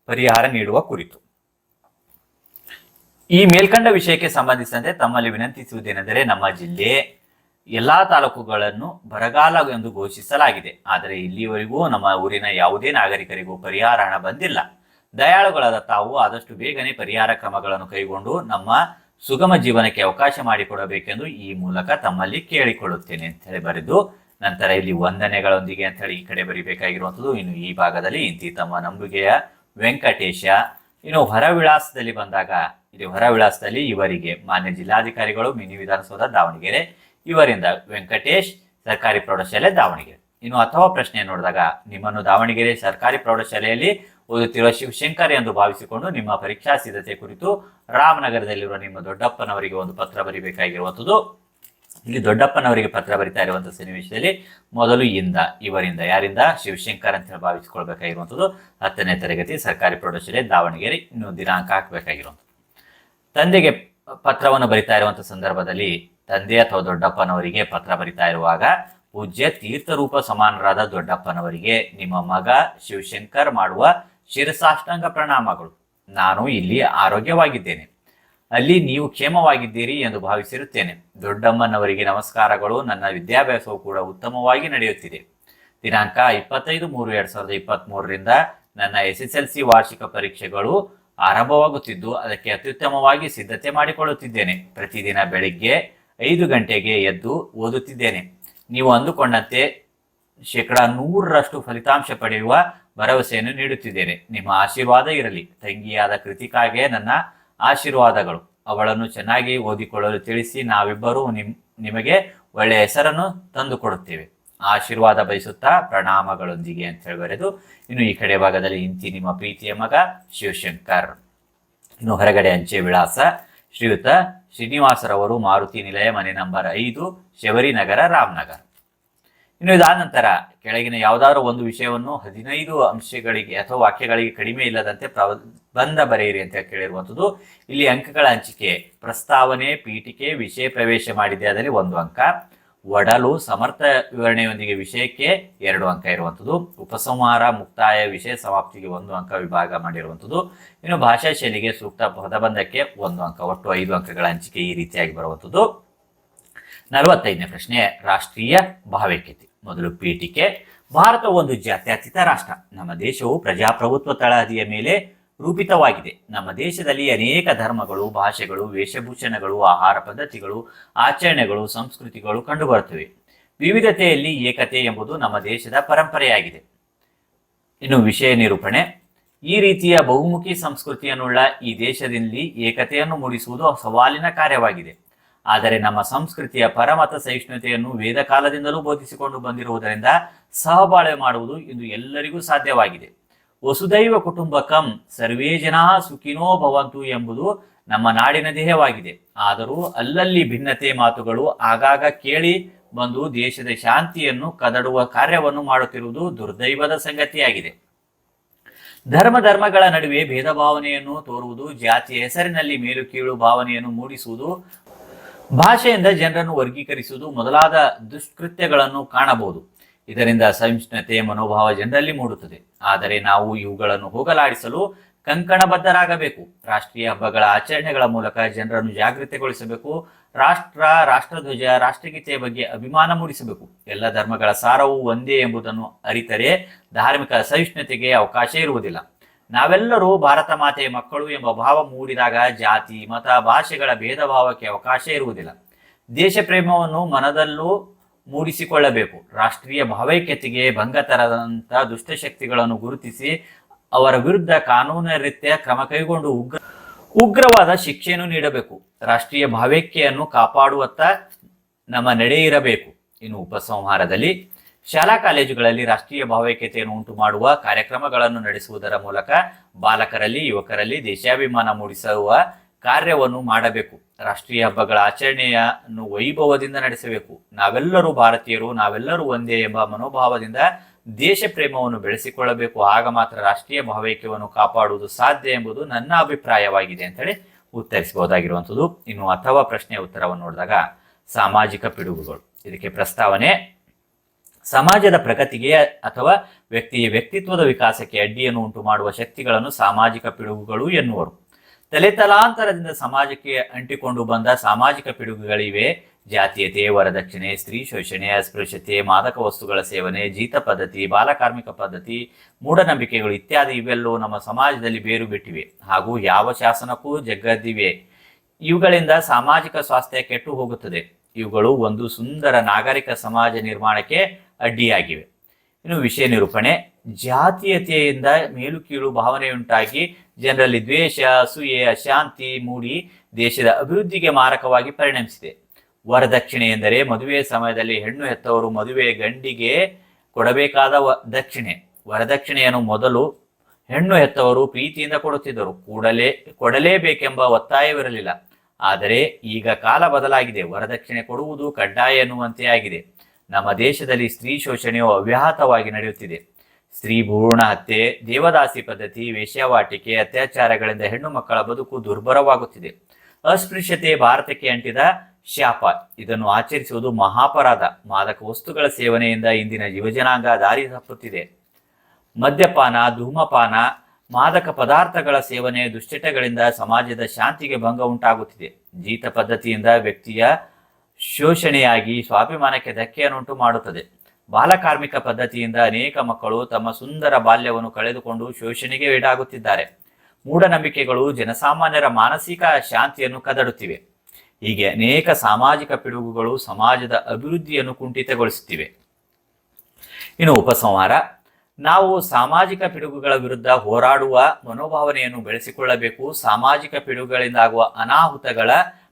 ಪರಿಹಾರ ನೀಡುವ ಕುರಿತು. ಈ ಮೇಲ್ಕಂಡ ವಿಷಯಕ್ಕೆ ಸಂಬಂಧಿಸಿದಂತೆ ತಮ್ಮಲ್ಲಿ ವಿನಂತಿಸುವುದೇನೆಂದರೆ ನಮ್ಮ ಜಿಲ್ಲೆ, ಎಲ್ಲಾ ತಾಲೂಕುಗಳನ್ನು ಬರಗಾಲ ಎಂದು ಘೋಷಿಸಲಾಗಿದೆ. ಆದರೆ ಇಲ್ಲಿಯವರೆಗೂ ನಮ್ಮ ಊರಿನ ಯಾವುದೇ ನಾಗರಿಕರಿಗೂ ಪರಿಹಾರ ಹಣ ಬಂದಿಲ್ಲ. ದಯಾಳುಗಳಾದ ತಾವು ಆದಷ್ಟು ಬೇಗನೆ ಪರಿಹಾರ ಕ್ರಮಗಳನ್ನು ಕೈಗೊಂಡು ನಮ್ಮ ಸುಗಮ ಜೀವನಕ್ಕೆ ಅವಕಾಶ ಮಾಡಿಕೊಡಬೇಕೆಂದು ಈ ಮೂಲಕ ತಮ್ಮಲ್ಲಿ ಕೇಳಿಕೊಳ್ಳುತ್ತೇನೆ ಅಂತ ಹೇಳಿ ಬರೆದು, ನಂತರ ಇಲ್ಲಿ ವಂದನೆಗಳೊಂದಿಗೆ ಅಂತ ಹೇಳಿ ಈ ಕಡೆ ಬರಿಬೇಕಾಗಿರುವಂಥದ್ದು. ಇನ್ನು ಈ ಭಾಗದಲ್ಲಿ ಇಂತಿ ತಮ್ಮ ನಂಬಿಕೆಯ ವೆಂಕಟೇಶ. ಇನ್ನು ಹೊರ ವಿಳಾಸದಲ್ಲಿ ಬಂದಾಗ, ಇಲ್ಲಿ ಹೊರ ವಿಳಾಸದಲ್ಲಿ ಇವರಿಗೆ ಮಾನ್ಯ ಜಿಲ್ಲಾಧಿಕಾರಿಗಳು, ಮಿನಿ ವಿಧಾನಸೌಧ ದಾವಣಗೆರೆ, ಇವರಿಂದ ವೆಂಕಟೇಶ್, ಸರ್ಕಾರಿ ಪ್ರೌಢಶಾಲೆ ದಾವಣಗೆರೆ. ಇನ್ನು ಅಥವಾ ಪ್ರಶ್ನೆ ನೋಡಿದಾಗ, ನಿಮ್ಮನ್ನು ದಾವಣಗೆರೆ ಸರ್ಕಾರಿ ಪ್ರೌಢಶಾಲೆಯಲ್ಲಿ ಓದುತ್ತಿರುವ ಶಿವಶಂಕರ್ ಎಂದು ಭಾವಿಸಿಕೊಂಡು ನಿಮ್ಮ ಪರೀಕ್ಷಾ ಸಿದ್ಧತೆ ಕುರಿತು ರಾಮನಗರದಲ್ಲಿರುವ ನಿಮ್ಮ ದೊಡ್ಡಪ್ಪನವರಿಗೆ ಒಂದು ಪತ್ರ ಬರಿಬೇಕಾಗಿರುವಂಥದ್ದು. ಇಲ್ಲಿ ದೊಡ್ಡಪ್ಪನವರಿಗೆ ಪತ್ರ ಬರಿತಾ ಇರುವಂತಹ ಸನ್ನಿವೇಶದಲ್ಲಿ ಮೊದಲು ಇವರಿಂದ, ಯಾರಿಂದ? ಶಿವಶಂಕರ್ ಅಂತ ಹೇಳಿ ಭಾವಿಸಿಕೊಳ್ಬೇಕಾಗಿರುವಂಥದ್ದು. 10ನೇ ತರಗತಿ ಸರ್ಕಾರಿ ಪ್ರೌಢಶಾಲೆ ದಾವಣಗೆರೆ. ಇನ್ನು ದಿನಾಂಕ ಹಾಕಬೇಕಾಗಿರುವಂಥದ್ದು. ತಂದೆಗೆ ಪತ್ರವನ್ನು ಬರಿತಾ ಇರುವಂತಹ ಸಂದರ್ಭದಲ್ಲಿ ತಂದೆ ಅಥವಾ ದೊಡ್ಡಪ್ಪನವರಿಗೆ ಪತ್ರ ಬರಿತಾ ಇರುವಾಗ, ಪೂಜ್ಯ ತೀರ್ಥರೂಪ ಸಮಾನರಾದ ದೊಡ್ಡಪ್ಪನವರಿಗೆ ನಿಮ್ಮ ಮಗ ಶಿವಶಂಕರ್ ಮಾಡುವ ಶಿರಸಾಷ್ಟಾಂಗ ಪ್ರಣಾಮಗಳು. ನಾನು ಇಲ್ಲಿ ಆರೋಗ್ಯವಾಗಿದ್ದೇನೆ, ಅಲ್ಲಿ ನೀವು ಕ್ಷೇಮವಾಗಿದ್ದೀರಿ ಎಂದು ಭಾವಿಸಿರುತ್ತೇನೆ. ದೊಡ್ಡಮ್ಮನವರಿಗೆ ನಮಸ್ಕಾರಗಳು. ನನ್ನ ವಿದ್ಯಾಭ್ಯಾಸವು ಕೂಡ ಉತ್ತಮವಾಗಿ ನಡೆಯುತ್ತಿದೆ. ದಿನಾಂಕ 25/3/2023ರಿಂದ ನನ್ನ SSLC ವಾರ್ಷಿಕ ಪರೀಕ್ಷೆಗಳು ಆರಂಭವಾಗುತ್ತಿದ್ದು ಅದಕ್ಕೆ ಅತ್ಯುತ್ತಮವಾಗಿ ಸಿದ್ಧತೆ ಮಾಡಿಕೊಳ್ಳುತ್ತಿದ್ದೇನೆ. ಪ್ರತಿದಿನ ಬೆಳಿಗ್ಗೆ 5 ಗಂಟೆಗೆ ಎದ್ದು ಓದುತ್ತಿದ್ದೇನೆ. ನೀವು ಅಂದುಕೊಂಡಂತೆ 100% ಫಲಿತಾಂಶ ಪಡೆಯುವ ಭರವಸೆಯನ್ನು ನೀಡುತ್ತಿದ್ದೇನೆ. ನಿಮ್ಮ ಆಶೀರ್ವಾದ ಇರಲಿ. ತಂಗಿಯಾದ ಕೃತಿಕಾಗೆ ನನ್ನ ಆಶೀರ್ವಾದಗಳು. ಅವಳನ್ನು ಚೆನ್ನಾಗಿ ಓದಿಕೊಳ್ಳಲು ತಿಳಿಸಿ. ನಾವಿಬ್ಬರೂ ನಿಮಗೆ ಒಳ್ಳೆಯ ಹೆಸರನ್ನು ತಂದು ಕೊಡುತ್ತೇವೆ. ಆಶೀರ್ವಾದ ಬಯಸುತ್ತಾ ಪ್ರಣಾಮಗಳೊಂದಿಗೆ ಅಂತ ಹೇಳಿ ಬರೆದು, ಇನ್ನು ಈ ಕಡೆ ಭಾಗದಲ್ಲಿ ಇಂತಿ ನಿಮ್ಮ ಪ್ರೀತಿಯ ಮಗ ಶಿವಶಂಕರ್. ಇನ್ನು ಹೊರಗಡೆ ಅಂಚೆ ವಿಳಾಸ ಶ್ರೀಯುತ ಶ್ರೀನಿವಾಸರವರು, ಮಾರುತಿ ನಿಲಯ, ಮನೆ ನಂಬರ್ 5, ಶಬರಿ ನಗರ, ರಾಮನಗರ. ಇನ್ನು ಇದಾದ ನಂತರ ಕೆಳಗಿನ ಯಾವುದಾದ್ರೂ ಒಂದು ವಿಷಯವನ್ನು 15 ಅಂಶಗಳಿಗೆ ಅಥವಾ ವಾಕ್ಯಗಳಿಗೆ ಕಡಿಮೆ ಇಲ್ಲದಂತೆ ಪ್ರಬಂಧ ಬರೆಯಿರಿ ಅಂತ ಕೇಳಿರುವಂಥದ್ದು. ಇಲ್ಲಿ ಅಂಕಗಳ ಹಂಚಿಕೆ: ಪ್ರಸ್ತಾವನೆ, ಪೀಠಿಕೆ, ವಿಷಯ ಪ್ರವೇಶ ಮಾಡಿದೆ ಅದರಲ್ಲಿ 1 ಅಂಕ, ಒಡಲು, ಸಮರ್ಥ ವಿವರಣೆಯೊಂದಿಗೆ ವಿಷಯಕ್ಕೆ 2 ಅಂಕ ಇರುವಂಥದ್ದು, ಉಪಸಂಹಾರ, ಮುಕ್ತಾಯ, ವಿಷಯ ಸಮಾಪ್ತಿಗೆ 1 ಅಂಕ ವಿಭಾಗ ಮಾಡಿರುವಂಥದ್ದು. ಇನ್ನು ಭಾಷಾ ಶೈಲಿಗೆ ಸೂಕ್ತ ಪದಬಂಧಕ್ಕೆ 1 ಅಂಕ. ಒಟ್ಟು 5 ಅಂಕಗಳ ಹಂಚಿಕೆ ಈ ರೀತಿಯಾಗಿ ಬರುವಂಥದ್ದು. 45ನೇ ಪ್ರಶ್ನೆ, ರಾಷ್ಟ್ರೀಯ ಭಾವೈಕ್ಯತೆ. ಮೊದಲು ಪೀಠಿಕೆ: ಭಾರತವು ಒಂದು ಜಾತ್ಯತೀತ ರಾಷ್ಟ್ರ. ನಮ್ಮ ದೇಶವು ಪ್ರಜಾಪ್ರಭುತ್ವ ತಳಹದಿಯ ಮೇಲೆ ರೂಪಿತವಾಗಿದೆ. ನಮ್ಮ ದೇಶದಲ್ಲಿ ಅನೇಕ ಧರ್ಮಗಳು, ಭಾಷೆಗಳು, ವೇಷಭೂಷಣಗಳು, ಆಹಾರ ಪದ್ಧತಿಗಳು, ಆಚರಣೆಗಳು, ಸಂಸ್ಕೃತಿಗಳು ಕಂಡುಬರುತ್ತವೆ. ವಿವಿಧತೆಯಲ್ಲಿ ಏಕತೆ ಎಂಬುದು ನಮ್ಮ ದೇಶದ ಪರಂಪರೆಯಾಗಿದೆ. ಇನ್ನು ವಿಷಯ ನಿರೂಪಣೆ: ಈ ರೀತಿಯ ಬಹುಮುಖಿ ಸಂಸ್ಕೃತಿಯನ್ನುಳ್ಳ ಈ ದೇಶದಲ್ಲಿ ಏಕತೆಯನ್ನು ಮೂಡಿಸುವುದು ಸವಾಲಿನ ಕಾರ್ಯವಾಗಿದೆ. ಆದರೆ ನಮ್ಮ ಸಂಸ್ಕೃತಿಯ ಪರಮತ ಸಹಿಷ್ಣುತೆಯನ್ನು ವೇದ ಕಾಲದಿಂದಲೂ ಬೋಧಿಸಿಕೊಂಡು ಬಂದಿರುವುದರಿಂದ ಸಹಬಾಳ್ವೆ ಮಾಡುವುದು ಇಂದು ಎಲ್ಲರಿಗೂ ಸಾಧ್ಯವಾಗಿದೆ. ವಸುದೈವ ಕುಟುಂಬಕಂ ಸರ್ವೇ ಜನಾ ಸುಖಿನೋ ಭವಂತು ಎಂಬುದು ನಮ್ಮ ನಾಡಿನ ಧ್ಯೇಯವಾಗಿದೆ. ಆದರೂ ಅಲ್ಲಲ್ಲಿ ಭಿನ್ನತೆ ಮಾತುಗಳು ಆಗಾಗ ಕೇಳಿ ಬಂದು ದೇಶದ ಶಾಂತಿಯನ್ನು ಕದಡುವ ಕಾರ್ಯವನ್ನು ಮಾಡುತ್ತಿರುವುದು ದುರ್ದೈವದ ಸಂಗತಿಯಾಗಿದೆ. ಧರ್ಮಗಳ ನಡುವೆ ಭೇದ ಭಾವನೆಯನ್ನು ತೋರುವುದು, ಜಾತಿಯ ಹೆಸರಿನಲ್ಲಿ ಮೇಲು ಕೀಳು ಭಾವನೆಯನ್ನು ಮೂಡಿಸುವುದು, ಭಾಷೆಯಿಂದ ಜನರನ್ನು ವರ್ಗೀಕರಿಸುವುದು ಮೊದಲಾದ ದುಷ್ಕೃತ್ಯಗಳನ್ನು ಕಾಣಬಹುದು. ಇದರಿಂದ ಸಹಿಷ್ಣುತೆ ಮನೋಭಾವ ಜನರಲ್ಲಿ ಮೂಡುತ್ತದೆ. ಆದರೆ ನಾವು ಇವುಗಳನ್ನು ಹೋಗಲಾಡಿಸಲು ಕಂಕಣಬದ್ಧರಾಗಬೇಕು. ರಾಷ್ಟ್ರೀಯ ಹಬ್ಬಗಳ ಆಚರಣೆಗಳ ಮೂಲಕ ಜನರನ್ನು ಜಾಗೃತಿಗೊಳಿಸಬೇಕು. ರಾಷ್ಟ್ರಧ್ವಜ, ರಾಷ್ಟ್ರಗೀತೆಯ ಬಗ್ಗೆ ಅಭಿಮಾನ ಮೂಡಿಸಬೇಕು. ಎಲ್ಲ ಧರ್ಮಗಳ ಸಾರವು ಒಂದೇ ಎಂಬುದನ್ನು ಅರಿತರೆ ಧಾರ್ಮಿಕ ಸಹಿಷ್ಣುತೆಗೆ ಅವಕಾಶ ಇರುವುದಿಲ್ಲ. ನಾವೆಲ್ಲರೂ ಭಾರತ ಮಾತೆಯ ಮಕ್ಕಳು ಎಂಬ ಭಾವ ಮೂಡಿದಾಗ ಜಾತಿ, ಮತ, ಭಾಷೆಗಳ ಭೇದ ಭಾವಕ್ಕೆ ಅವಕಾಶ ಇರುವುದಿಲ್ಲ. ದೇಶ ಪ್ರೇಮವನ್ನು ಮನದಲ್ಲೂ ಮೂಡಿಸಿಕೊಳ್ಳಬೇಕು. ರಾಷ್ಟ್ರೀಯ ಭಾವೈಕ್ಯತೆಗೆ ಭಂಗ ತರದಂತ ದುಷ್ಟಶಕ್ತಿಗಳನ್ನು ಗುರುತಿಸಿ ಅವರ ವಿರುದ್ಧ ಕಾನೂನು ರೀತಿಯ ಕ್ರಮ ಕೈಗೊಂಡು ಉಗ್ರವಾದ ಶಿಕ್ಷೆಯನ್ನು ನೀಡಬೇಕು. ರಾಷ್ಟ್ರೀಯ ಭಾವೈಕ್ಯವನ್ನು ಕಾಪಾಡುವತ್ತ ನಮ್ಮ ನಡೆ ಇರಬೇಕು. ಇನ್ನು ಉಪಸಂಹಾರದಲ್ಲಿ ಶಾಲಾ ಕಾಲೇಜುಗಳಲ್ಲಿ ರಾಷ್ಟ್ರೀಯ ಭಾವೈಕ್ಯತೆಯನ್ನು ಉಂಟು ಮಾಡುವ ಕಾರ್ಯಕ್ರಮಗಳನ್ನು ನಡೆಸುವುದರ ಮೂಲಕ ಬಾಲಕರಲ್ಲಿ, ಯುವಕರಲ್ಲಿ ದೇಶಾಭಿಮಾನ ಮೂಡಿಸುವ ಕಾರ್ಯವನ್ನು ಮಾಡಬೇಕು. ರಾಷ್ಟ್ರೀಯ ಹಬ್ಬಗಳ ಆಚರಣೆಯನ್ನು ವೈಭವದಿಂದ ನಡೆಸಬೇಕು. ನಾವೆಲ್ಲರೂ ಭಾರತೀಯರು, ನಾವೆಲ್ಲರೂ ಒಂದೇ ಎಂಬ ಮನೋಭಾವದಿಂದ ದೇಶ ಪ್ರೇಮವನ್ನು ಬೆಳೆಸಿಕೊಳ್ಳಬೇಕು. ಆಗ ಮಾತ್ರ ರಾಷ್ಟ್ರೀಯ ಭಾವೈಕ್ಯವನ್ನು ಕಾಪಾಡುವುದು ಸಾಧ್ಯ ಎಂಬುದು ನನ್ನ ಅಭಿಪ್ರಾಯವಾಗಿದೆ ಅಂತೇಳಿ ಉತ್ತರಿಸಬಹುದಾಗಿರುವಂಥದ್ದು. ಇನ್ನು ಅಥವಾ ಪ್ರಶ್ನೆಯ ಉತ್ತರವನ್ನು ನೋಡಿದಾಗ ಸಾಮಾಜಿಕ ಪಿಡುಗುಗಳು. ಇದಕ್ಕೆ ಪ್ರಸ್ತಾವನೆ: ಸಮಾಜದ ಪ್ರಗತಿಗೆ ಅಥವಾ ವ್ಯಕ್ತಿಯ ವ್ಯಕ್ತಿತ್ವದ ವಿಕಾಸಕ್ಕೆ ಅಡ್ಡಿಯನ್ನು ಉಂಟು ಮಾಡುವ ಶಕ್ತಿಗಳನ್ನು ಸಾಮಾಜಿಕ ಪಿಡುಗುಗಳು ಎನ್ನುವರು. ತಲೆತಲಾಂತರದಿಂದ ಸಮಾಜಕ್ಕೆ ಅಂಟಿಕೊಂಡು ಬಂದ ಸಾಮಾಜಿಕ ಪಿಡುಗುಗಳಿವೆ. ಜಾತೀಯತೆ, ವರದಕ್ಷಿಣೆ, ಸ್ತ್ರೀ ಶೋಷಣೆ, ಅಸ್ಪೃಶ್ಯತೆ, ಮಾದಕ ವಸ್ತುಗಳ ಸೇವನೆ, ಜೀತ ಪದ್ಧತಿ, ಬಾಲಕಾರ್ಮಿಕ ಪದ್ಧತಿ, ಮೂಢನಂಬಿಕೆಗಳು ಇತ್ಯಾದಿ ಇವೆಲ್ಲವೂ ನಮ್ಮ ಸಮಾಜದಲ್ಲಿ ಬೇರು ಬಿಟ್ಟಿವೆ ಹಾಗೂ ಯಾವ ಶಾಸನಕ್ಕೂ ಜಗ್ಗದಿವೆ. ಇವುಗಳಿಂದ ಸಾಮಾಜಿಕ ಸ್ವಾಸ್ಥ್ಯ ಕೆಟ್ಟು ಹೋಗುತ್ತದೆ. ಇವುಗಳು ಒಂದು ಸುಂದರ ನಾಗರಿಕ ಸಮಾಜ ನಿರ್ಮಾಣಕ್ಕೆ ಅಡ್ಡಿಯಾಗಿವೆ. ಇನ್ನು ವಿಷಯ ನಿರೂಪಣೆ. ಜಾತೀಯತೆಯಿಂದ ಮೇಲು ಕೀಳು ಭಾವನೆಯುಂಟಾಗಿ ಜನರಲ್ಲಿ ದ್ವೇಷ, ಅಸೂಯೆ, ಅಶಾಂತಿ ಮೂಡಿ ದೇಶದ ಅಭಿವೃದ್ಧಿಗೆ ಮಾರಕವಾಗಿ ಪರಿಣಮಿಸಿದೆ. ವರದಕ್ಷಿಣೆ ಎಂದರೆ ಮದುವೆ ಸಮಯದಲ್ಲಿ ಹೆಣ್ಣು ಹೆತ್ತವರು ಮದುವೆ ಗಂಡಿಗೆ ಕೊಡಬೇಕಾದ ದಕ್ಷಿಣೆ. ವರದಕ್ಷಿಣೆಯನ್ನು ಮೊದಲು ಹೆಣ್ಣು ಹೆತ್ತವರು ಪ್ರೀತಿಯಿಂದ ಕೊಡುತ್ತಿದ್ದರು. ಕೊಡಲೇಬೇಕೆಂಬ ಒತ್ತಾಯವಿರಲಿಲ್ಲ. ಆದರೆ ಈಗ ಕಾಲ ಬದಲಾಗಿದೆ. ವರದಕ್ಷಿಣೆ ಕೊಡುವುದು ಕಡ್ಡಾಯ ಎನ್ನುವಂತೆ ಆಗಿದೆ. ನಮ್ಮ ದೇಶದಲ್ಲಿ ಸ್ತ್ರೀ ಶೋಷಣೆಯು ಅವ್ಯಾಹತವಾಗಿ ನಡೆಯುತ್ತಿದೆ. ಸ್ತ್ರೀ ಭ್ರೂಣ ಹತ್ಯೆ, ದೇವದಾಸಿ ಪದ್ಧತಿ, ವೇಶ್ಯಾವಾಟಿಕೆ, ಅತ್ಯಾಚಾರಗಳಿಂದ ಹೆಣ್ಣು ಮಕ್ಕಳ ಬದುಕು ದುರ್ಭರವಾಗುತ್ತಿದೆ. ಅಸ್ಪೃಶ್ಯತೆ ಭಾರತಕ್ಕೆ ಅಂಟಿದ ಶಾಪ. ಇದನ್ನು ಆಚರಿಸುವುದು ಮಹಾಪರಾಧ. ಮಾದಕ ವಸ್ತುಗಳ ಸೇವನೆಯಿಂದ ಇಂದಿನ ಯುವಜನಾಂಗ ದಾರಿ ತಪ್ಪುತ್ತಿದೆ. ಮದ್ಯಪಾನ, ಧೂಮಪಾನ, ಮಾದಕ ಪದಾರ್ಥಗಳ ಸೇವನೆ, ದುಶ್ಚಟಗಳಿಂದ ಸಮಾಜದ ಶಾಂತಿಗೆ ಭಂಗ ಉಂಟಾಗುತ್ತಿದೆ. ಜೀತ ಪದ್ಧತಿಯಿಂದ ವ್ಯಕ್ತಿಯ ಶೋಷಣೆಯಾಗಿ ಸ್ವಾಭಿಮಾನಕ್ಕೆ ಧಕ್ಕೆಯನ್ನುಂಟು ಮಾಡುತ್ತದೆ. ಬಾಲಕಾರ್ಮಿಕ ಪದ್ಧತಿಯಿಂದ ಅನೇಕ ಮಕ್ಕಳು ತಮ್ಮ ಸುಂದರ ಬಾಲ್ಯವನ್ನು ಕಳೆದುಕೊಂಡು ಶೋಷಣೆಗೆ ಈಡಾಗುತ್ತಿದ್ದಾರೆ. ಮೂಢನಂಬಿಕೆಗಳು ಜನಸಾಮಾನ್ಯರ ಮಾನಸಿಕ ಶಾಂತಿಯನ್ನು ಕದಡುತ್ತಿವೆ. ಹೀಗೆ ಅನೇಕ ಸಾಮಾಜಿಕ ಪಿಡುಗುಗಳು ಸಮಾಜದ ಅಭಿವೃದ್ಧಿಯನ್ನು ಕುಂಠಿತಗೊಳಿಸುತ್ತಿವೆ. ಇನ್ನು ಉಪಸಂಹಾರ. ನಾವು ಸಾಮಾಜಿಕ ಪಿಡುಗುಗಳ ವಿರುದ್ಧ ಹೋರಾಡುವ ಮನೋಭಾವನೆಯನ್ನು ಬೆಳೆಸಿಕೊಳ್ಳಬೇಕು. ಸಾಮಾಜಿಕ ಪಿಡುಗುಗಳಿಂದಾಗುವ ಅನಾಹುತಗಳ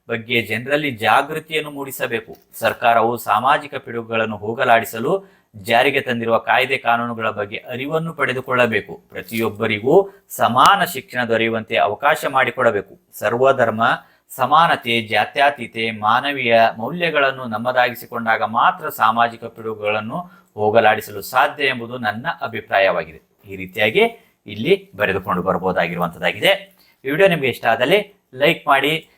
ಬಗ್ಗೆ ಜನರಲ್ಲಿ ಜಾಗೃತಿಯನ್ನು ಮೂಡಿಸಬೇಕು. ಸರ್ಕಾರವು ಸಾಮಾಜಿಕ ಪಿಡುಗುಗಳನ್ನು ಹೋಗಲಾಡಿಸಲು ಜಾರಿಗೆ ತಂದಿರುವ ಕಾಯ್ದೆ ಕಾನೂನುಗಳ ಬಗ್ಗೆ ಅರಿವನ್ನು ಪಡೆದುಕೊಳ್ಳಬೇಕು. ಪ್ರತಿಯೊಬ್ಬರಿಗೂ ಸಮಾನ ಶಿಕ್ಷಣ ದೊರೆಯುವಂತೆ ಅವಕಾಶ ಮಾಡಿಕೊಡಬೇಕು. ಸರ್ವಧರ್ಮ ಸಮಾನತೆ, ಜಾತ್ಯತೀತೆ, ಮಾನವೀಯ ಮೌಲ್ಯಗಳನ್ನು ನಮ್ಮದಾಗಿಸಿಕೊಂಡಾಗ ಮಾತ್ರ ಸಾಮಾಜಿಕ ಪಿಡುಗುಗಳನ್ನು ಹೋಗಲಾಡಿಸಲು ಸಾಧ್ಯ ಎಂಬುದು ನನ್ನ ಅಭಿಪ್ರಾಯವಾಗಿದೆ. ಈ ರೀತಿಯಾಗಿ ಇಲ್ಲಿ ಬರೆದುಕೊಂಡು ಬರಬಹುದಾಗಿರುವಂಥದ್ದಾಗಿದೆ. ಈ ವಿಡಿಯೋ ನಿಮಗೆ ಇಷ್ಟ ಆದಲ್ಲಿ ಲೈಕ್ ಮಾಡಿ.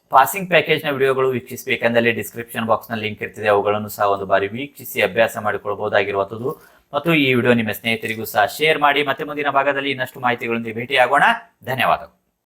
ಪಾಸಿಂಗ್ ಪ್ಯಾಕೇಜ್ನ ವಿಡಿಯೋಗಳು ವೀಕ್ಷಿಸಬೇಕೆಂದಲ್ಲಿ ಡಿಸ್ಕ್ರಿಪ್ಷನ್ ಬಾಕ್ಸ್ನಲ್ಲಿ ಲಿಂಕ್ ಇರ್ತಿದೆ. ಅವುಗಳನ್ನು ಸಹ ಒಂದು ಬಾರಿ ವೀಕ್ಷಿಸಿ ಅಭ್ಯಾಸ ಮಾಡಿಕೊಳ್ಬಹುದಾಗಿರುವಂಥದ್ದು. ಮತ್ತು ಈ ವಿಡಿಯೋ ನಿಮ್ಮ ಸ್ನೇಹಿತರಿಗೂ ಸಹ ಶೇರ್ ಮಾಡಿ. ಮತ್ತೆ ಮುಂದಿನ ಭಾಗದಲ್ಲಿ ಇನ್ನಷ್ಟು ಮಾಹಿತಿಗಳೊಂದಿಗೆ ಭೇಟಿಯಾಗೋಣ. ಧನ್ಯವಾದಗಳು.